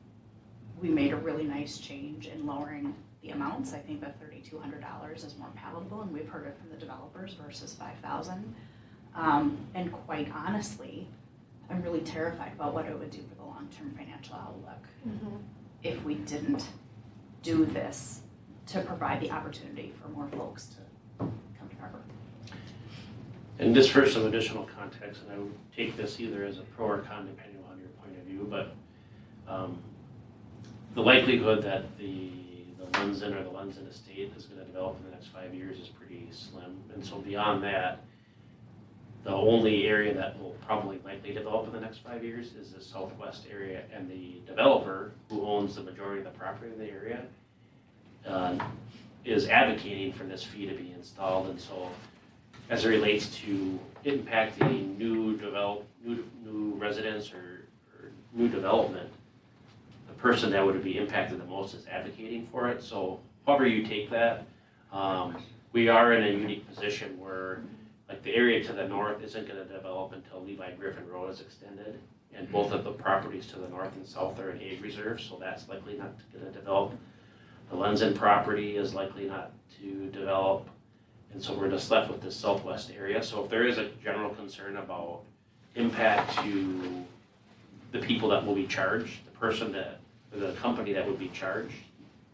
we made a really nice change in lowering the amounts. I think that $3,200 is more palatable, and we've heard it from the developers versus $5,000. And quite honestly, I'm really terrified about what it would do for the long-term financial outlook if we didn't do this to provide the opportunity for more folks to come to Carver. And just for some additional context, and I would take this either as a pro or con depending on your point of view, but the likelihood that the Lunzen or the Lunzen estate is going to develop in the next 5 years is pretty slim. And so beyond that, the only area that will probably likely develop in the next 5 years is the southwest area, and the developer who owns the majority of the property in the area is advocating for this fee to be installed. And so as it relates to impacting new residents or new development, the person that would be impacted the most is advocating for it. So however you take that, we are in a unique position where like the area to the north isn't going to develop until Levi Griffin Road is extended, and both of the properties to the north and south are in ag reserve, so that's likely not going to develop. The Lunzen property is likely not to develop, and so we're just left with this southwest area. So if there is a general concern about impact to the people that will be charged, the person that, or the company that would be charged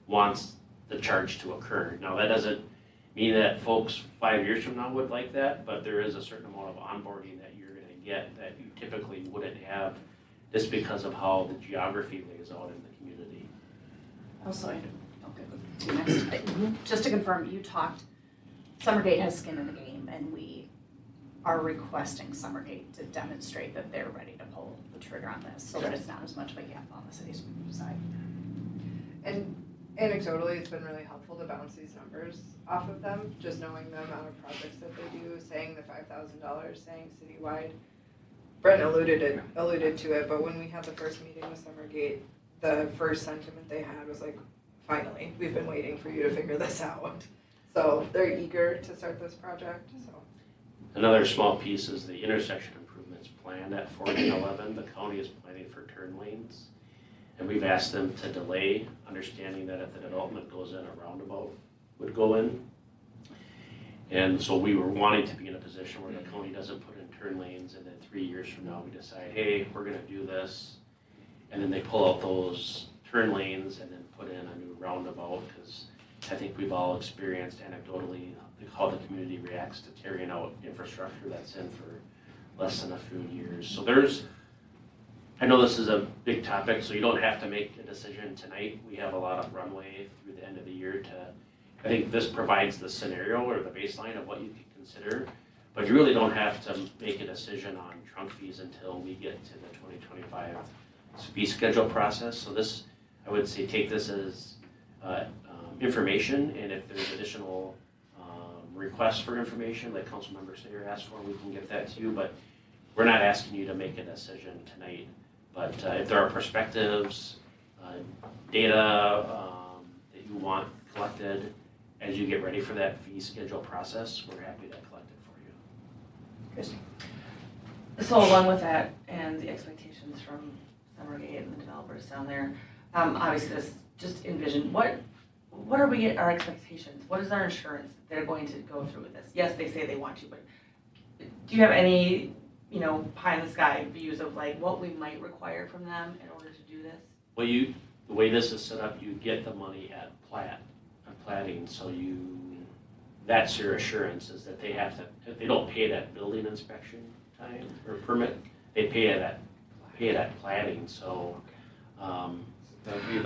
wants the charge to occur. Now that doesn't mean that folks 5 years from now would like that, but there is a certain amount of onboarding that you're gonna get that you typically wouldn't have just because of how the geography lays out in the community. Also, I don't get with you next. Just to confirm, you talked, Summergate has skin in the game, and we are requesting Summergate to demonstrate that they're ready to pull the trigger on this, so that it's not as much of a gap on the city's side. And anecdotally, it's been really helpful to bounce these numbers off of them, just knowing the amount of projects that they do, saying the $5,000, saying citywide. Brent alluded to it, but when we had the first meeting with Summergate, the first sentiment they had was like, finally, we've been waiting for you to figure this out. So they're eager to start this project, so. Another small piece is the intersection improvements planned at 40 and 11. The county is planning for turn lanes. And we've asked them to delay, understanding that if the development goes in, a roundabout would go in. And so we were wanting to be in a position where the county doesn't put in turn lanes and then 3 years from now we decide, hey, we're gonna do this. And then they pull out those turn lanes and then put in a new roundabout, because I think we've all experienced anecdotally how the community reacts to tearing out infrastructure that's in for less than a few years. So I know this is a big topic, so you don't have to make a decision tonight. We have a lot of runway through the end of the year I think this provides the scenario or the baseline of what you can consider, but you really don't have to make a decision on trunk fees until we get to the 2025 fee schedule process. So this, I would say, take this as information, and if there's additional requests for information like Councilmember Sayer asked for, we can get that to you, but we're not asking you to make a decision tonight. But if there are perspectives, data that you want collected as you get ready for that fee schedule process, we're happy to collect it for you. Christie. So along with that and the expectations from Summergate and the developers down there, obviously just envision what are our expectations? What is our insurance that they're going to go through with this? Yes, they say they want to, but do you have any, pie in the sky views of like what we might require from them in order to do this? Well, the way this is set up, you get the money at platting, so that's your assurance, is that they don't pay it at building inspection time or permit, they pay it at platting, so.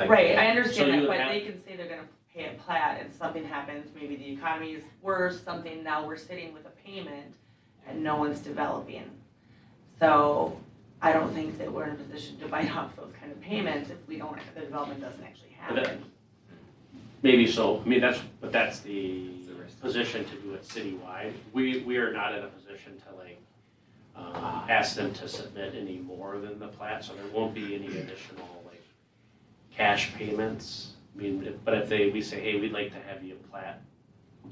Right, I understand So that, you but have- they can say they're gonna pay a plat and something happens, maybe the economy is worse, now we're sitting with a payment and no one's developing. So I don't think that we're in a position to bite off those kind of payments if the development doesn't actually happen. Maybe so, I mean, that's the position to do it citywide. We are not in a position to ask them to submit any more than the plat, so there won't be any additional cash payments. I mean, but if we say, hey, we'd like to have you plat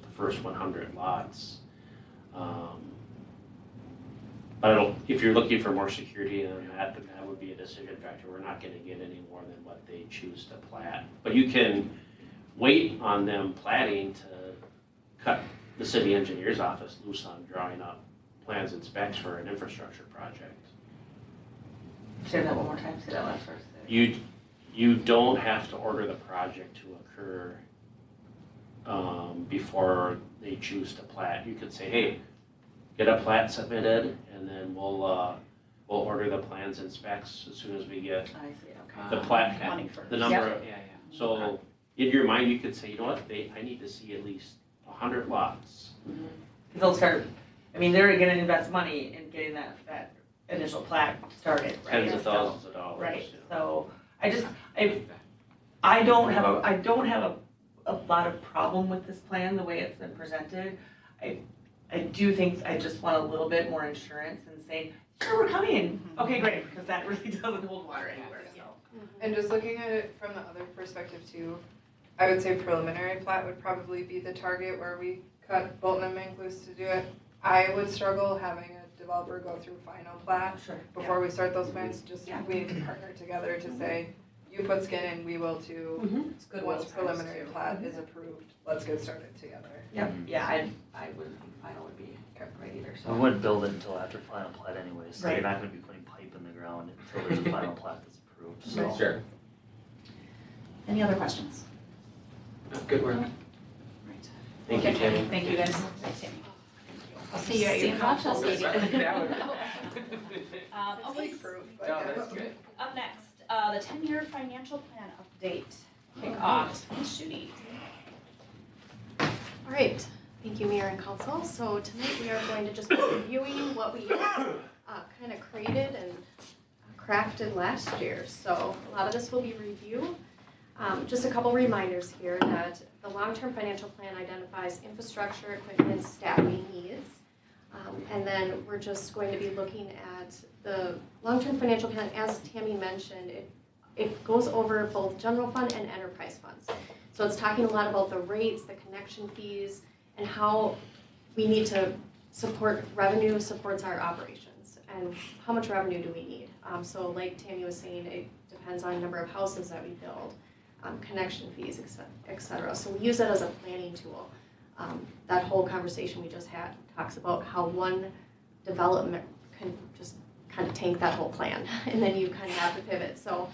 the first 100 lots. But if you're looking for more security than that, then that would be a decision factor. We're not gonna get any more than what they choose to plat. But you can wait on them platting to cut the city engineer's office loose on drawing up plans and specs for an infrastructure project. Say that one more time, say that last first. You don't have to order the project to occur before they choose to plat. You could say, hey, get a plat submitted, and then we'll order the plans and specs as soon as we get I see, okay. the plat, Money first. the number of, Yeah. so in your mind, you could say, you know what, I need to see at least 100 lots. Because they'll start, they're gonna invest money in getting that initial plat started, right? Tens of So- thousands of dollars. Right, yeah. so I don't have a lot of problem with this plan, the way it's been presented. I do think I just want a little bit more insurance and say, sure, we're coming. Okay, great, because that really doesn't hold water anywhere, so. And just looking at it from the other perspective too, I would say preliminary plat would probably be the target where we cut Bolton and Mink loose to do it. I would struggle having a developer go through final plat Sure. before we start those plans, just Yeah. we need to partner together to say, you put skin in, we will too. It's good Once once preliminary plat is approved, let's get started together. Yep, yeah, I wouldn't think final would be right either, so. We wouldn't build it until after final plat anyway, so Right. you're not gonna be putting pipe in the ground until there's a final plat that's approved, so. Sure. Any other questions? Good work. Right. Thank you, Tammy. Thank you, guys. Thanks, Tammy. I'll see you at your council meeting. Okay, Proof, but No, yeah. that's good. up next, the 10-year financial plan update. Kick off, Ms. Shooty. All right, thank you, Mayor and Council. So tonight we are going to just be reviewing what we kind of created and crafted last year. So a lot of this will be review. Just a couple reminders here that the long-term financial plan identifies infrastructure, equipment, staffing needs. And then we're just going to be looking at the long-term financial plan, as Tammy mentioned, it goes over both general fund and enterprise funds. So it's talking a lot about the rates, the connection fees, and how we need to revenue supports our operations, and how much revenue do we need? So like Tammy was saying, it depends on the number of houses that we build, connection fees, et cetera. So we use it as a planning tool. That whole conversation we just had talks about how one development can just kind of tank that whole plan, and then you kind of have to pivot. So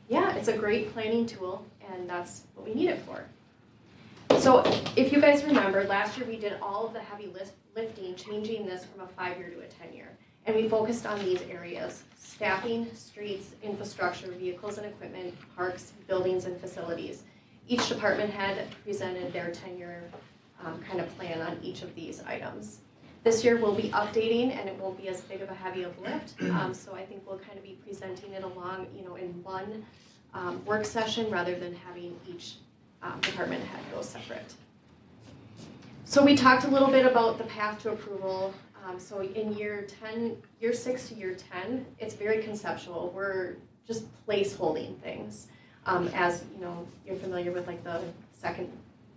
yeah, it's a great planning tool, and that's what we need it for. So if you guys remember, last year we did all of the heavy lifting, changing this from a 5-year to a 10-year. And we focused on these areas: staffing, streets, infrastructure, vehicles and equipment, parks, buildings and facilities. Each department had presented their 10-year kind of plan on each of these items. This year we'll be updating, and it won't be as big of a heavy of lift. So I think we'll kind of be presenting it along, in one work session rather than having each department head go separate. So we talked a little bit about the path to approval. So in year 6 to year 10, it's very conceptual. We're just placeholding things. As you're familiar with like the second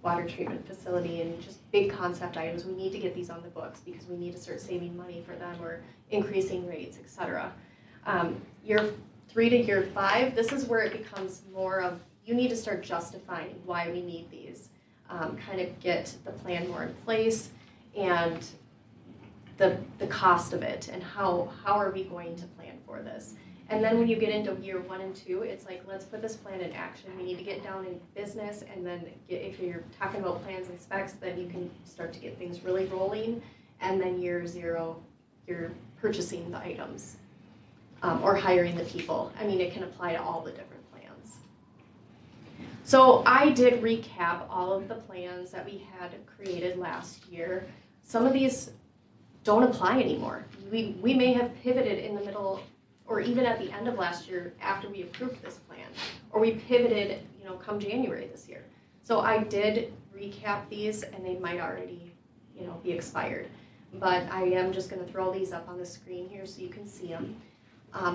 water treatment facility and just big concept items. We need to get these on the books because we need to start saving money for them or increasing rates, et cetera. Year 3 to year 5, this is where it becomes more of, you need to start justifying why we need these, kind of get the plan more in place, and the cost of it, and how are we going to plan for this. And then when you get into year 1 and 2, it's like, let's put this plan in action. We need to get down in business, and then if you're talking about plans and specs, then you can start to get things really rolling. And then year 0, you're purchasing the items or hiring the people. I mean, it can apply to all the different plans. So I did recap all of the plans that we had created last year. Some of these don't apply anymore. We may have pivoted in the middle or even at the end of last year after we approved this plan, or we pivoted, come January this year. So I did recap these, and they might already, be expired. But I am just gonna throw these up on the screen here so you can see them.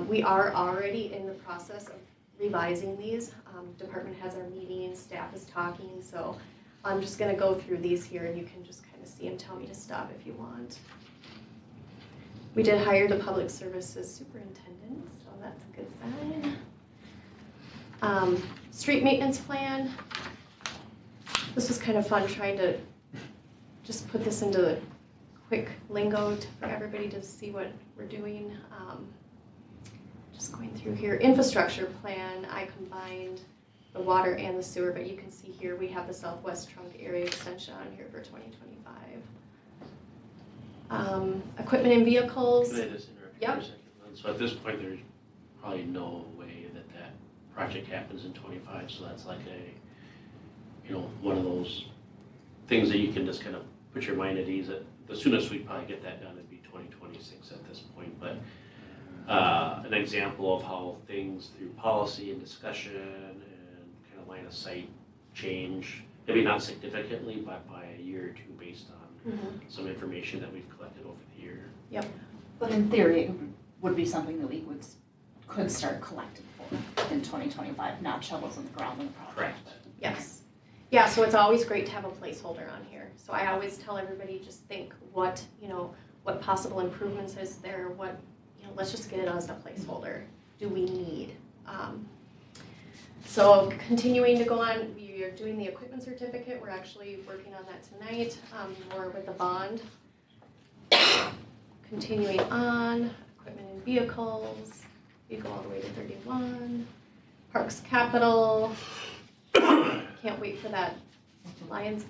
We are already in the process of revising these. Department heads are meeting, staff is talking, so I'm just gonna go through these here, and you can just kind of see them, tell me to stop if you want. We did hire the public services superintendent, so that's a good sign. Street maintenance plan. This was kind of fun trying to just put this into quick lingo for everybody to see what we're doing. Just going through here. Infrastructure plan, I combined the water and the sewer, but you can see here we have the Southwest Trunk Area Extension on here for 2025. Equipment and vehicles. Can I just interrupt you Yep. for a second? So at this point, there's probably no way that project happens in 25, so that's like one of those things that you can just kind of put your mind at ease. The soonest we'd probably get that done would be 2026 at this point, but an example of how things through policy and discussion and kind of line of sight change, maybe not significantly, but by a year or two based on some information that we've collected over the year. Yep. But in theory, it would be something that we could start collecting for in 2025, not shovels in the ground in the project. Correct. Yes. Yeah, so it's always great to have a placeholder on here. So I always tell everybody, just think what possible improvements is there, let's just get it as a placeholder. Do we need? So continuing to go on, we are doing the equipment certificate. We're actually working on that tonight, more with the bond. Continuing on, equipment and vehicles. We go all the way to 31. Parks Capital. Can't wait for that Lions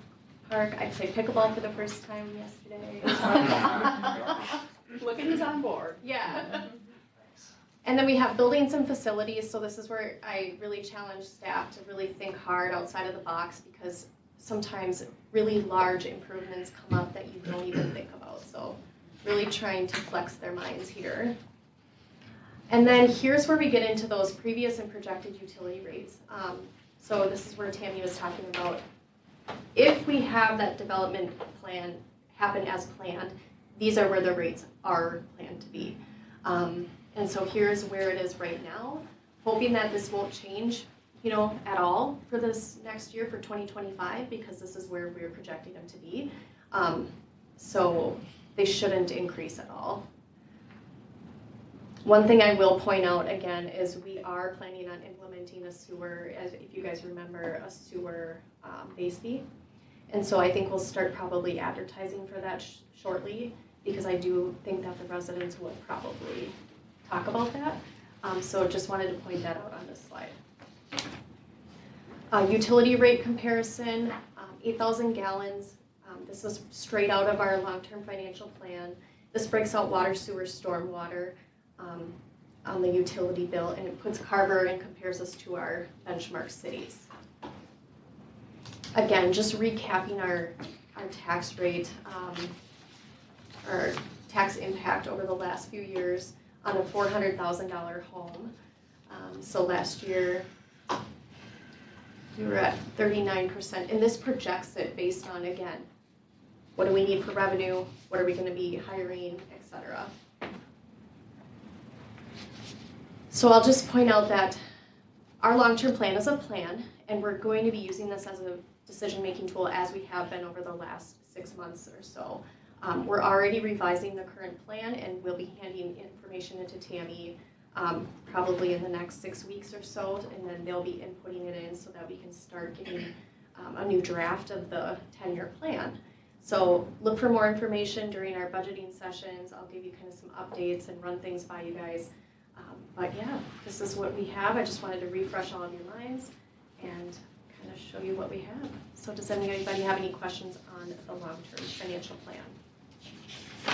Park. I played pickleball for the first time yesterday. Look at who's on board. Yeah. And then we have buildings and facilities, so this is where I really challenge staff to really think hard outside of the box, because sometimes really large improvements come up that you don't even think about. So really trying to flex their minds here. And then here's where we get into those previous and projected utility rates. So this is where Tammy was talking about, if we have that development plan happen as planned, these are where the rates are planned to be. And so here's where it is right now, hoping that this won't change, at all for this next year, for 2025, because this is where we're projecting them to be. so they shouldn't increase at all. One thing I will point out again is we are planning on implementing a sewer, as if you guys remember, a sewer base fee. And so I think we'll start probably advertising for that shortly, because I do think that the residents would probably talk about that. So just wanted to point that out on this slide. Utility rate comparison, 8,000 gallons. This was straight out of our long-term financial plan. This breaks out water, sewer, stormwater on the utility bill, and it puts Carver and compares us to our benchmark cities. Again, just recapping our tax rate, our tax impact over the last few years on a $400,000 home. So last year, we were at 39%, and this projects it based on, again, what do we need for revenue, what are we gonna be hiring, et cetera. So I'll just point out that our long-term plan is a plan, and we're going to be using this as a decision-making tool as we have been over the last 6 months or so. We're already revising the current plan, and we'll be handing information into Tammy probably in the next 6 weeks or so, and then they'll be inputting it in so that we can start getting a new draft of the 10-year plan. So look for more information during our budgeting sessions. I'll give you kind of some updates and run things by you guys. But yeah, this is what we have. I just wanted to refresh all of your minds and kind of show you what we have. So does anybody have any questions on the long-term financial plan?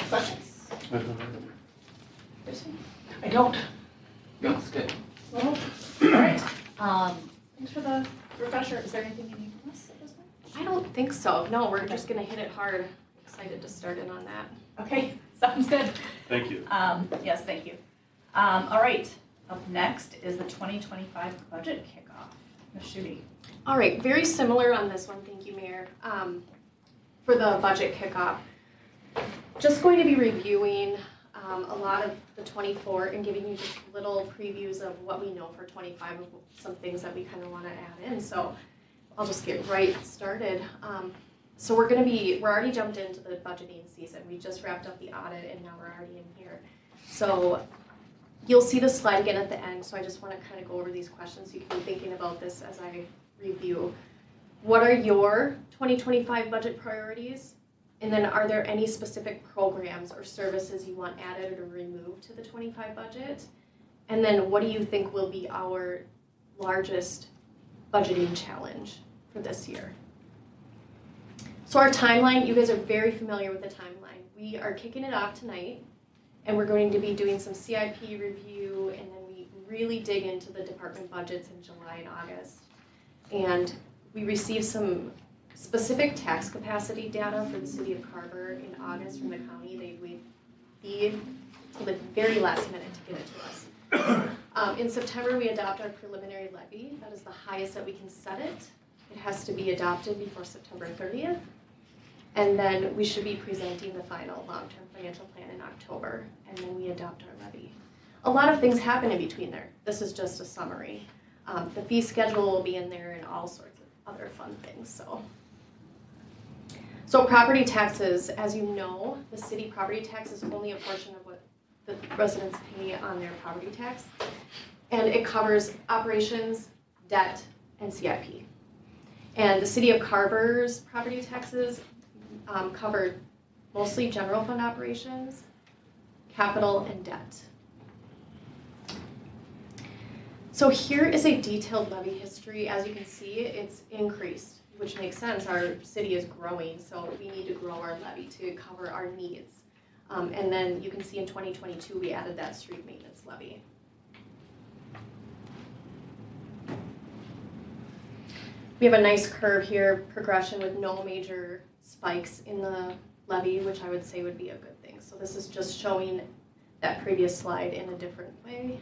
Questions? I don't know. Kristen? I don't. No, it's good. Well, all right. Thanks for the refresher. Is there anything you need from us at this point? I don't think so. No, we're just gonna hit it hard. Excited to start in on that. Okay, sounds good. Thank you. Yes, thank you. All right, up next is the 2025 budget kickoff. Ms. Schutte. All right, very similar on this one, thank you, Mayor. For the budget kickoff, just going to be reviewing a lot of the 24 and giving you just little previews of what we know for 25, of some things that we kind of want to add in. So I'll just get right started. So we're already jumped into the budgeting season. We just wrapped up the audit and now we're already in here. So you'll see the slide again at the end, so I just want to kind of go over these questions so you can be thinking about this as I review. What are your 2025 budget priorities? And then are there any specific programs or services you want added or removed to the 25 budget? And then what do you think will be our largest budgeting challenge for this year? So our timeline, you guys are very familiar with the timeline. We are kicking it off tonight, and we're going to be doing some CIP review, and then we really dig into the department budgets in July and August. And we received some specific tax capacity data for the city of Carver in August from the county. They waited till the very last minute to get it to us. In September, we adopt our preliminary levy. That is the highest that we can set it. It has to be adopted before September 30th. And then we should be presenting the final long-term financial plan in October, and then we adopt our levy. A lot of things happen in between there. This is just a summary. The fee schedule will be in there and all sorts of other fun things. So property taxes, as you know, the city property tax is only a portion of what the residents pay on their property tax. And it covers operations, debt, and CIP. And the city of Carver's property taxes cover mostly general fund operations, capital, and debt. So here is a detailed levy history. As you can see, it's increased, which makes sense. Our city is growing, so we need to grow our levy to cover our needs. And then you can see in 2022, we added that street maintenance levy. We have a nice curve here, progression with no major spikes in the levy, which I would say would be a good thing. So this is just showing that previous slide in a different way.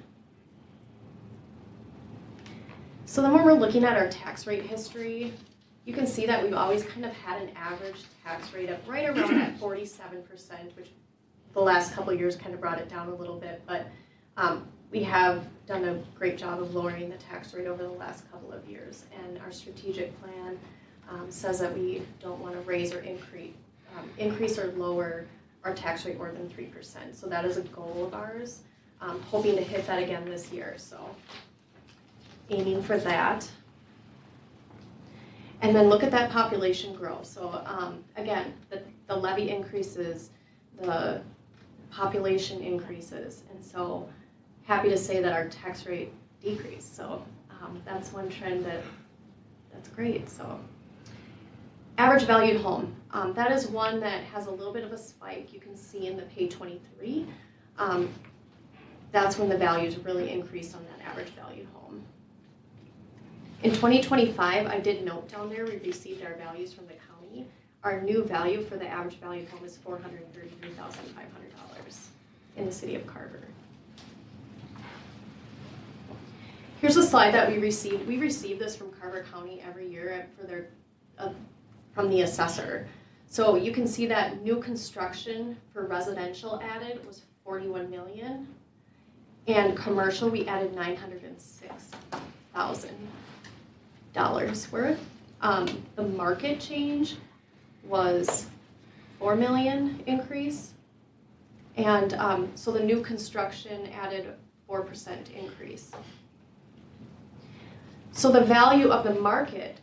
So then when we're looking at our tax rate history, you can see that we've always kind of had an average tax rate of right around at 47%, which the last couple of years kind of brought it down a little bit, but we have done a great job of lowering the tax rate over the last couple of years, and our strategic plan says that we don't want to raise or increase increase or lower our tax rate more than 3%. So that is a goal of ours. Hoping to hit that again this year, so aiming for that. And then look at that population growth. So again, the levy increases, the population increases, and so happy to say that our tax rate decreased. So that's one trend that's great. So average valued home, that is one that has a little bit of a spike. You can see in the page 23. That's when the values really increased on that average valued home. In 2025, I did note down there, we received our values from the county. Our new value for the average valued home is $433,500 in the city of Carver. Here's a slide that we received. We receive this from Carver County every year for their, from the assessor. So you can see that new construction for residential added was 41 million. And commercial, we added $906,000 worth. The market change was 4 million increase. And so the new construction added 4% increase. So the value of the market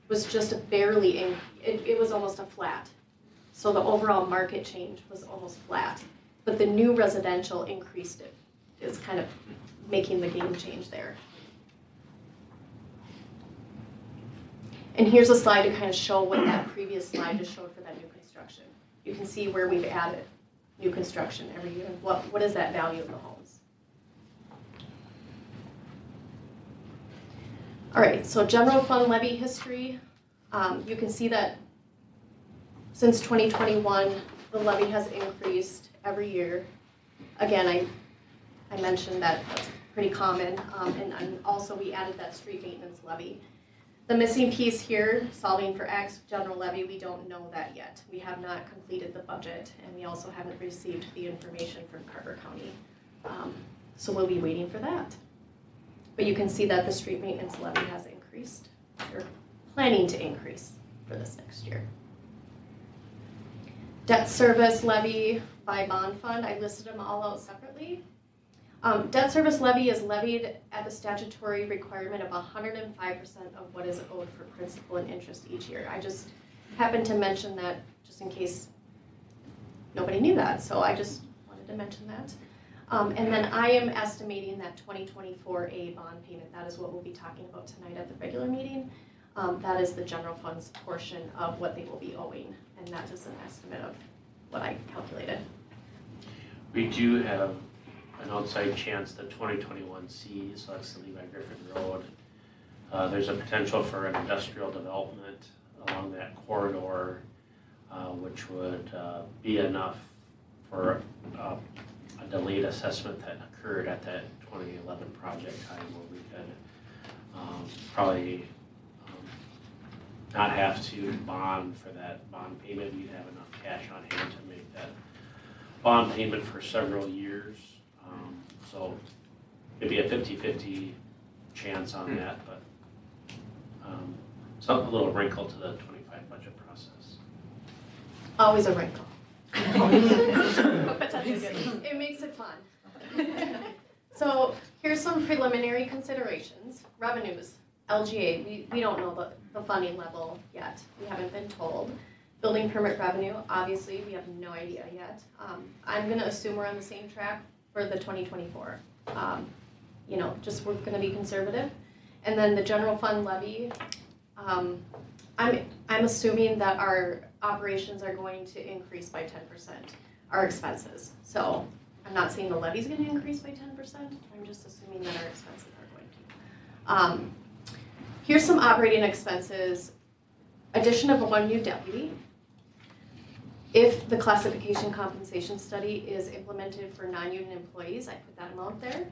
was just barely, it was almost a flat. So the overall market change was almost flat. But the new residential increased it. Is kind of making the game change there. And here's a slide to kind of show what that previous slide just showed for that new construction. You can see where we've added new construction every year. What is that value of the homes? All right, so general fund levy history. You can see that since 2021, the levy has increased every year. Again, I mentioned that that's pretty common, and also we added that street maintenance levy. The missing piece here, solving for X general levy, we don't know that yet. We have not completed the budget, and we also haven't received the information from Carver County. So we'll be waiting for that. But you can see that the street maintenance levy has increased, or planning to increase for this next year. Debt service levy by bond fund, I listed them all out separately. Debt service levy is levied at the statutory requirement of 105% of what is owed for principal and interest each year. I just happened to mention that just in case nobody knew that, so I just wanted to mention that. And then I am estimating that 2024A bond payment, that is what we'll be talking about tonight at the regular meeting. That is the general funds portion of what they will be owing, and that is an estimate of what I calculated. We do have an outside chance that 2021C, so that's the Levi Griffin Road, there's a potential for an industrial development along that corridor, which would be enough for a delayed assessment that occurred at that 2011 project time where we could probably not have to bond for that bond payment. We'd have enough cash on hand to make that bond payment for several years. So it'd be a 50-50 chance on that, but a little wrinkle to the 25 budget process. Always a wrinkle. But potentially good. It makes it fun. So here's some preliminary considerations. Revenues, LGA, we don't know the funding level yet. We haven't been told. Building permit revenue, obviously, we have no idea yet. I'm gonna assume we're on the same track for the 2024. Just we're gonna be conservative. And then the general fund levy, I'm assuming that our operations are going to increase by 10%, our expenses. So I'm not saying the levy's gonna increase by 10%, I'm just assuming that our expenses are going to. Here's some operating expenses. Addition of one new deputy. If the classification compensation study is implemented for non-union employees, I put that amount there.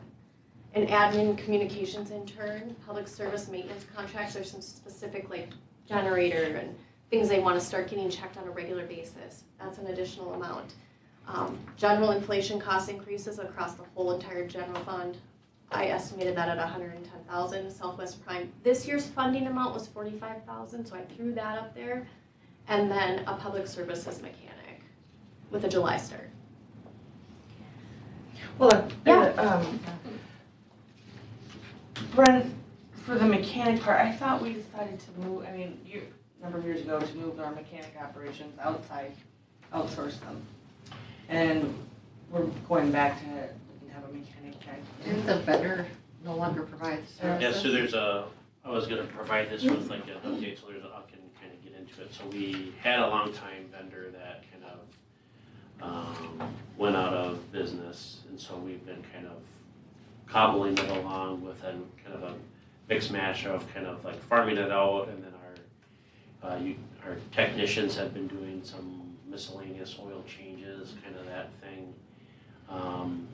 An admin communications intern, public service maintenance contracts, there's some specific like generator and things they want to start getting checked on a regular basis. That's an additional amount. General inflation cost increases across the whole entire general fund. I estimated that at $110,000. Southwest Prime, this year's funding amount was $45,000, so I threw that up there. and then a public services mechanic with a July start. Well, Yeah. Brent, for the mechanic part, I thought we decided to move, a number of years ago, to move our mechanic operations outside, outsource them. And we're going back to have a mechanic tech. Didn't the vendor no longer provide services? Yeah, so there's I was gonna provide this with like an update, so I can kind of get into it. So we had a longtime vendor that kind of went out of business, and so we've been kind of cobbling it along with a kind of a mix mash of kind of like farming it out, and then our technicians have been doing some miscellaneous oil changes, kind of that thing. And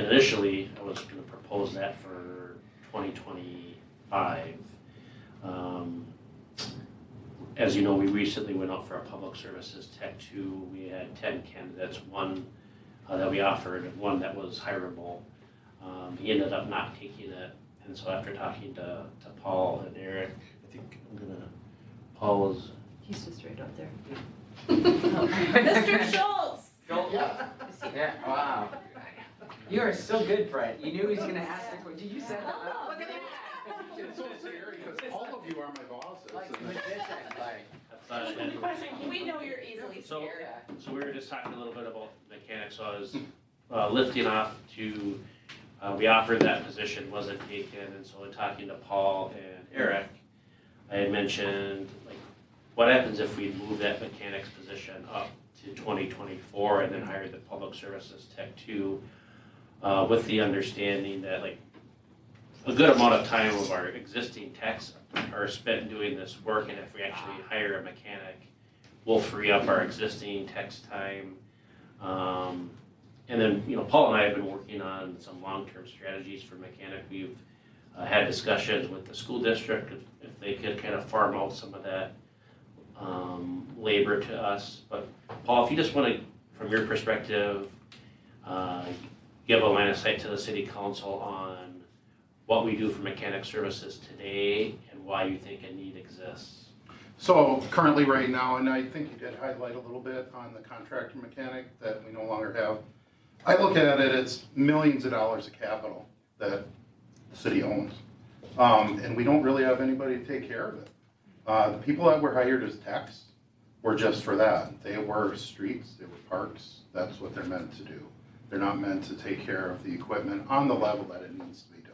initially, I was going to propose that for 2025. As you know, we recently went out for a public services tech 2. We had 10 candidates, one that we offered, and one that was hireable. He ended up not taking it, and so after talking to Paul and Eric, I think Paul was. He's just right out there. Mr. Schultz. Yeah, wow. You are so good, Brett. You knew he was gonna ask the question. Did you set that up? Look at that. It's so scary because all of you are my bosses. Like and- magician, like. We know you're easily So- scared. So we were just talking a little bit about mechanics, so I was lifting off to, we offered that position, wasn't taken, and so in talking to Paul and Eric, I had mentioned, like, what happens if we move that mechanics position up to 2024 and then hire the public services tech 2, with the understanding that, like, a good amount of time of our existing techs are spent doing this work, and if we actually hire a mechanic, we'll free up our existing techs' time. And then, Paul and I have been working on some long-term strategies for mechanic. We've had discussions with the school district if they could kind of farm out some of that labor to us. But Paul, if you just want to, from your perspective, give a line of sight to the city council on what we do for mechanic services today and why you think a need exists. So currently right now, and I think you did highlight a little bit on the contractor mechanic that we no longer have. I look at it, it's millions of dollars of capital that the city owns. And we don't really have anybody to take care of it. The people that were hired as techs were just for that. They were streets, they were parks, that's what they're meant to do. They're not meant to take care of the equipment on the level that it needs to be done.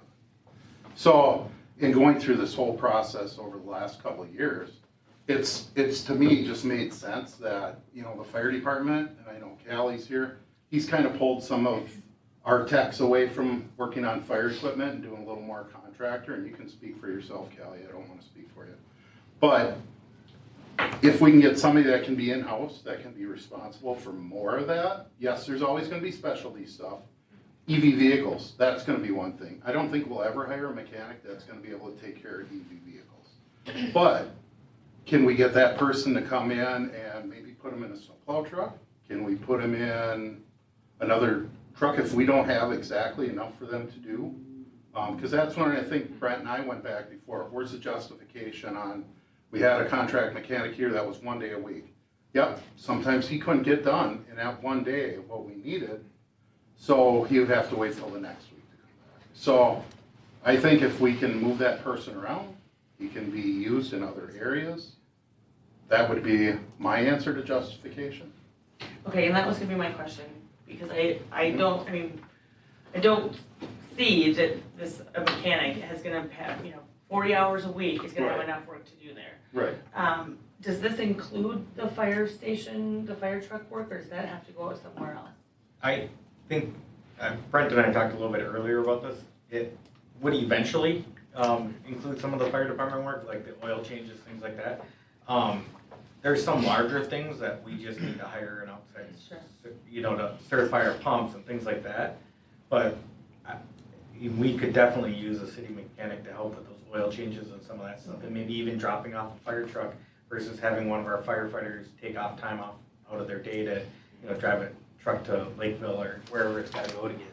So in going through this whole process over the last couple of years, it's to me just made sense that, the fire department, and I know Callie's here, he's kind of pulled some of our techs away from working on fire equipment and doing a little more contractor, and you can speak for yourself, Callie, I don't want to speak for you. But if we can get somebody that can be in-house, that can be responsible for more of that, yes, there's always going to be specialty stuff. EV vehicles, that's going to be one thing. I don't think we'll ever hire a mechanic that's going to be able to take care of EV vehicles. But can we get that person to come in and maybe put them in a snowplow truck? Can we put them in another truck if we don't have exactly enough for them to do? Because that's when I think Brent and I went back before. Where's the justification on, we had a contract mechanic here that was 1 day a week. Yep, sometimes he couldn't get done in that 1 day what we needed, so he would have to wait till the next week to come back. So I think if we can move that person around, he can be used in other areas. That would be my answer to justification. Okay, and that was gonna be my question, because I don't see that a mechanic is gonna have, 40 hours a week is gonna have Right. enough work to do there. Right. Does this include the fire station, the fire truck work, or does that have to go out somewhere else? I think Brent and I talked a little bit earlier about this. It would eventually include some of the fire department work, like the oil changes, things like that. There's some larger things that we just need to hire an outside, to certify our pumps and things like that. But we could definitely use a city mechanic to help with those oil changes and some of that stuff, and maybe even dropping off a fire truck versus having one of our firefighters take off time out of their day to, drive a truck to Lakeville or wherever it's got to go to get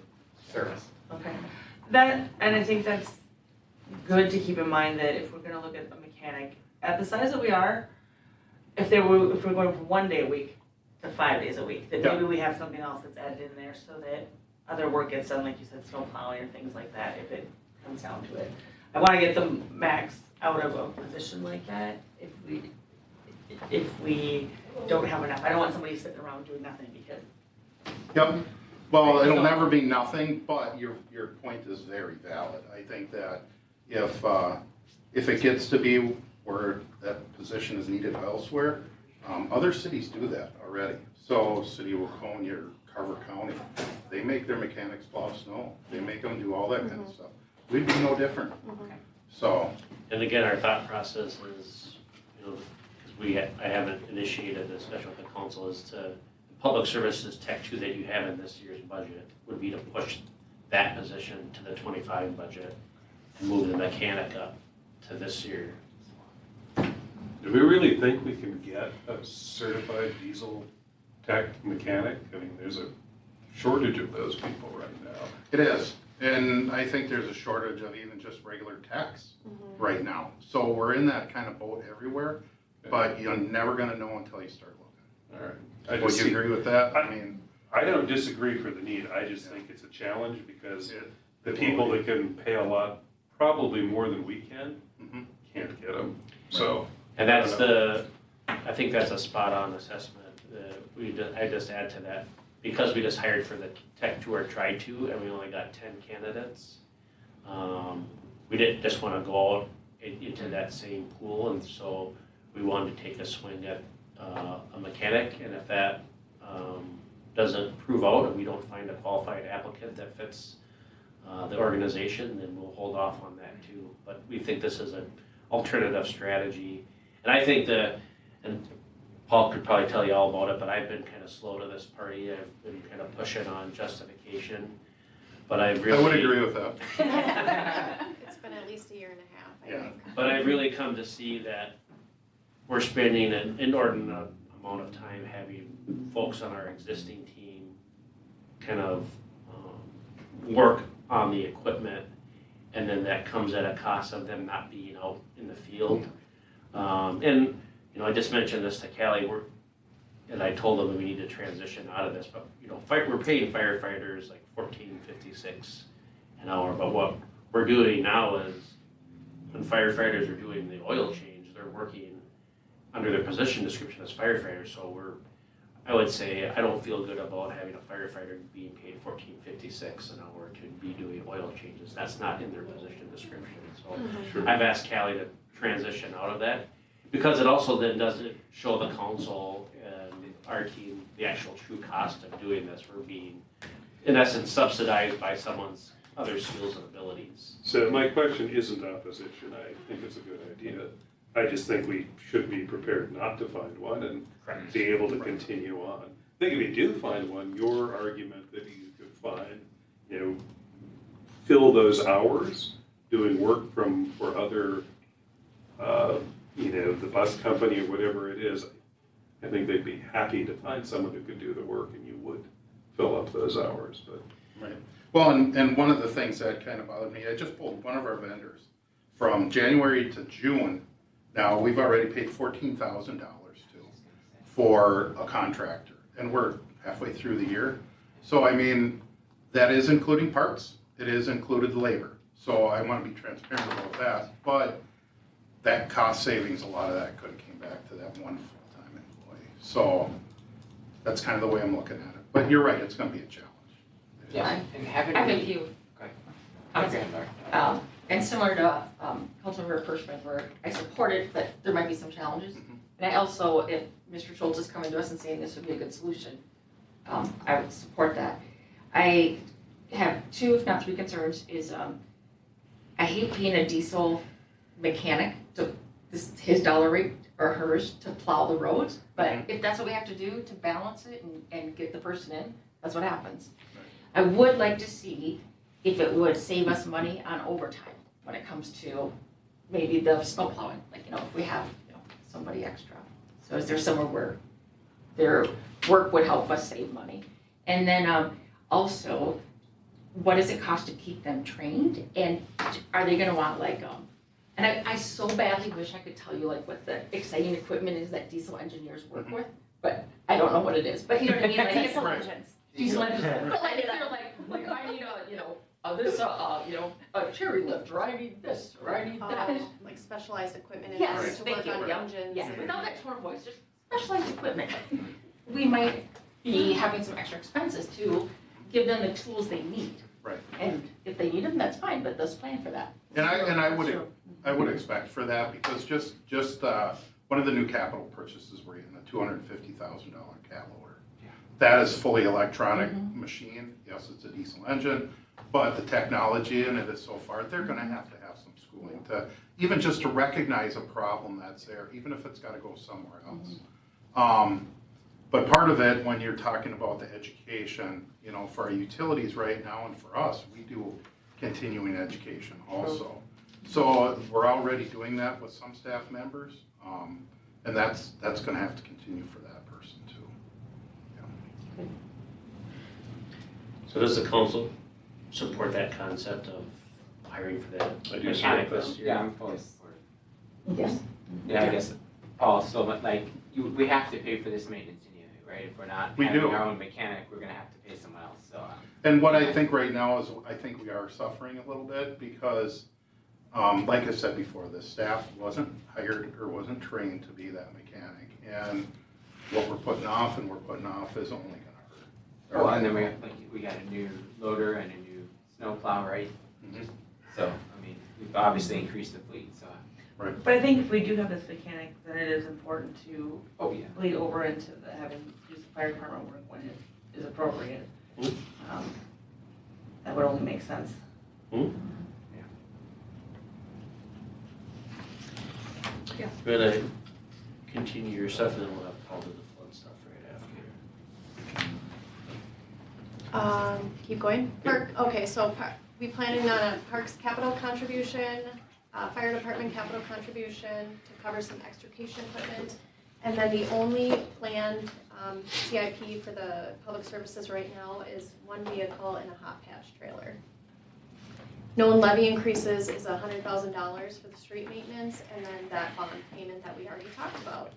service. Okay, and I think that's good to keep in mind that if we're gonna look at a mechanic, at the size that we are, if we're going from 1 day a week to 5 days a week, that Yeah. maybe we have something else that's added in there so that other work gets done, like you said, snow plowing or things like that, if it comes down to it. I wanna get the max out of a position like that if we don't have enough. I don't want somebody sitting around doing nothing because. Yep. Well, it'll never be nothing, but your point is very valid. I think that if it gets to be where that position is needed elsewhere, other cities do that already. So City of Waconia or Carver County, they make their mechanics plow snow. They make them do all that kind of stuff. We'd be no different. So. And again, our thought process is, because I haven't initiated a discussion with the council, is to, public services tech 2 that you have in this year's budget would be to push that position to the 25 budget and move the mechanic up to this year. Do we really think we can get a certified diesel tech mechanic? I mean, there's a shortage of those people right now. It is, and I think there's a shortage of even just regular techs right now. So we're in that kind of boat everywhere, but you're never gonna know until you start looking. All right. Would you agree with that? I mean, I don't disagree for the need. I just think it's a challenge because the people that can pay a lot, probably more than we can, can't get them. So. And I think that's a spot on assessment. I just add to that, because we just hired for the Tech 2 or Try 2 and we only got 10 candidates. We didn't just want to go out into that same pool, and so we wanted to take a swing at a mechanic, and if that doesn't prove out and we don't find a qualified applicant that fits the organization, then we'll hold off on that too. But we think this is an alternative strategy. And I think and Paul could probably tell you all about it, but I've been kind of slow to this party. I've been kind of pushing on justification, but I would agree with that. It's been at least a year and a half, I think. But I've really come to see that we're spending an inordinate amount of time having folks on our existing team kind of work on the equipment, and then that comes at a cost of them not being out in the field. And I just mentioned this to Callie, and I told them that we need to transition out of this, but we're paying firefighters like $14.56 an hour, but what we're doing now is when firefighters are doing the oil change, they're working under their position description as firefighters. So I would say I don't feel good about having a firefighter being paid $14.56 an hour to be doing oil changes. That's not in their position description. So I've asked Callie to transition out of that, because it also then doesn't show the council and our team the actual true cost of doing this. We're being, in essence, subsidized by someone's other skills and abilities. So my question isn't opposition. I think it's a good idea. I just think we should be prepared not to find one and be able to continue on. I think if you do find one, your argument that you could find, fill those hours doing work for other, the bus company or whatever it is, I think they'd be happy to find someone who could do the work, and you would fill up those hours. But right. Well, and one of the things that kind of bothered me, I just pulled one of our vendors from January to June. Now, we've already paid $14,000 for a contractor, and we're halfway through the year. So, I mean, that is including parts. It is included labor. So I want to be transparent about that. But that cost savings, a lot of that could have came back to that one full-time employee. So that's kind of the way I'm looking at it. But you're right, it's going to be a challenge. Yeah, And having I have a few. Go ahead. Okay. And similar to Councilmember Pershman, where I support it, but there might be some challenges. And I also, if Mr. Schultz is coming to us and saying this would be a good solution, I would support that. I have 2, if not 3 concerns, is I hate being a diesel mechanic to his dollar rate or hers to plow the roads, but if that's what we have to do to balance it and get the person in, that's what happens. I would like to see if it would save us money on overtime when it comes to maybe the snow plowing, like, if we have, somebody extra. So is there somewhere where their work would help us save money? And then what does it cost to keep them trained? And are they gonna want And I so badly wish I could tell you like what the exciting equipment is that diesel engineers work with, but I don't know what it is, but you know what I mean, like. Diesel Right. engines. Diesel engines, but like, if they're like, I need a, a cherry lift, or I need this, or I need that. Like specialized equipment in Yes, order to thank work you. on Yeah. engines. Yeah, and- without that tone of voice, just specialized equipment. We might be having some extra expenses to give them the tools they need. Right. And if they need them, that's fine, but let's plan for that. And I That's would, true. I would expect for that, because just one of the new capital purchases we're in, a $250,000 cat loader. That is fully electronic machine, yes, it's a diesel engine, but the technology in it is so far, they're gonna have some schooling to, even just to recognize a problem that's there, even if it's gotta go somewhere else. But part of it, when you're talking about the education, you know, for our utilities right now and for us, we do continuing education also. So we're already doing that with some staff members, and that's gonna have to continue for that person too. So does the council support that concept of hiring for that I do mechanic support this year? Yeah, I'm fully supportive. Yes. Yeah, I guess, Paul, so like, we have to pay for this maintenance anyway, right? If we're not We having do. our own mechanic, we're gonna have to pay someone else, so. And what I think right now is, I think we are suffering a little bit because, like I said before, the staff wasn't hired or wasn't trained to be that mechanic. And what we're putting off is only gonna hurt. Well, and then we got a new loader and a new snow plow, right? Mhm. So, I mean, we've obviously increased the fleet, so. But I think if we do have this mechanic, then it is important to Oh, yeah. bleed over into the having use the fire department work when it is appropriate. That would only make sense. We're gonna continue your stuff and then we'll have Paul do the flood stuff right after. Keep going. Okay, so we planning on a Parks capital contribution, fire department capital contribution to cover some extrication equipment. And then the only planned CIP for the public services right now is one vehicle and a hot patch trailer. Known levy increases is $100,000 for the street maintenance, and then that bond payment that we already talked about.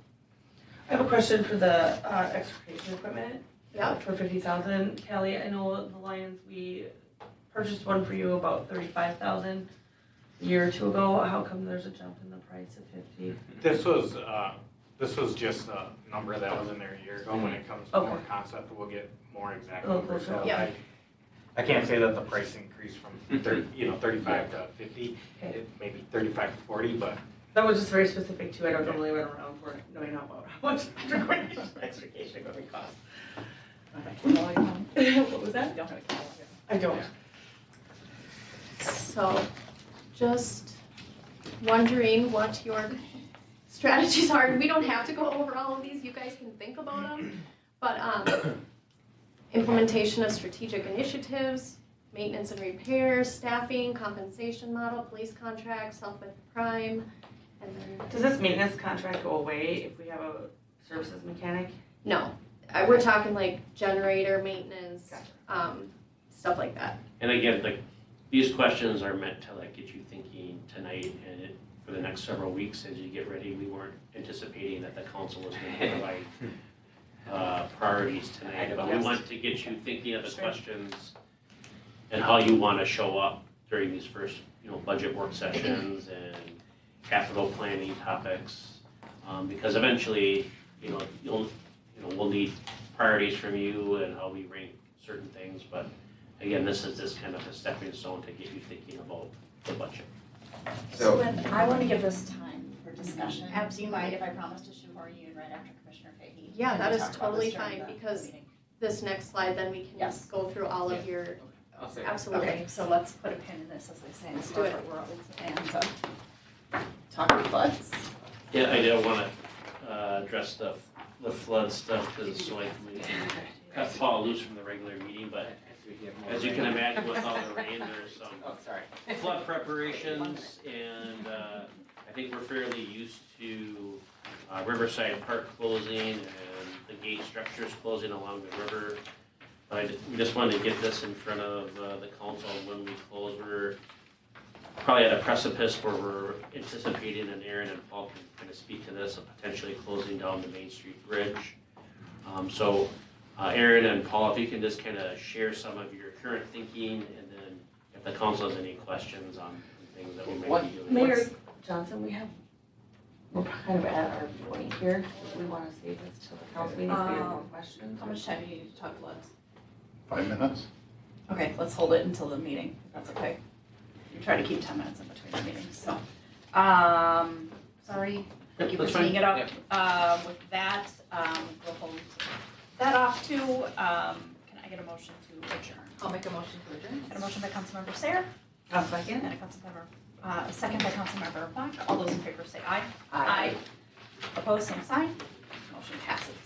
I have a question for the extrication equipment. Yep. For 50,000, Kelly, I know the Lions, we purchased one for you about 35,000 a year or two ago. How come there's a jump in the price of 50? This was just a number that was in there a year ago. When it comes to more concept, we'll get more exact numbers. So Yeah. I can't say that the price increased from 35 to 50, Okay. it maybe 35 to 40, but That was just very specific too. I don't normally run around for knowing how much extrication equipment costs. What was that? I don't. So, just wondering what your strategies are. We don't have to go over all of these, you guys can think about them. But implementation of strategic initiatives, maintenance and repairs, staffing, compensation model, police contracts, self-with crime, and then, Does this maintenance contract go away if we have a services mechanic? no. We're talking like generator maintenance, stuff like that. And again, like, these questions are meant to like get you thinking tonight and for the next several weeks as you get ready. We weren't anticipating that the council was gonna provide priorities tonight, but we want to get you thinking of the questions and how you wanna show up during these first, budget work sessions and capital planning topics. Because eventually, we'll need priorities from you and how we rank certain things, but again, this is just kind of a stepping stone to get you thinking about the budget. So then I want to give this time for discussion. Do you Absolutely. mind if I promise to shoehorn you in right after Commissioner Fahey? Yeah, And that we is talk about totally this during fine, the because meeting? this next slide, then we can Yes. just go through all of your, I'll say. absolutely. Okay, so let's put a pin in this, as they say in Let's do it. corporate world, and talk about floods. Yeah, I do wanna address the flood stuff, cause so we can cut Paul loose from the regular meeting, but as you can imagine with all the rain, there's some Oh, sorry. flood preparations, and I think we're fairly used to Riverside Park closing and the gate structures closing along the river. But we just wanted to get this in front of the council when we close. We're probably at a precipice where we're anticipating, and Aaron and Paul can kind of speak to this, of potentially closing down the Main Street Bridge. So Aaron and Paul, if you can just kind of share some of your current thinking, and then if the council has any questions on things that we might be doing. Mayor Johnson, we're kind of at our point here. Do we want to save this till the council meeting if we have more questions? How much time do you need to talk, Liz? 5 minutes? Okay, let's hold it until the meeting, if that's okay. We try to keep 10 minutes in between the meetings, so. Sorry, thank you for That's fine. seeing it up. With that, we'll hold that off too. Can I get a motion to adjourn? I'll make a motion to adjourn. Got a motion by Councilmember Sayer, I'll second. and a second by Councilmember Bach. All those in favor say aye. Aye. Opposed, same sign. Motion passes.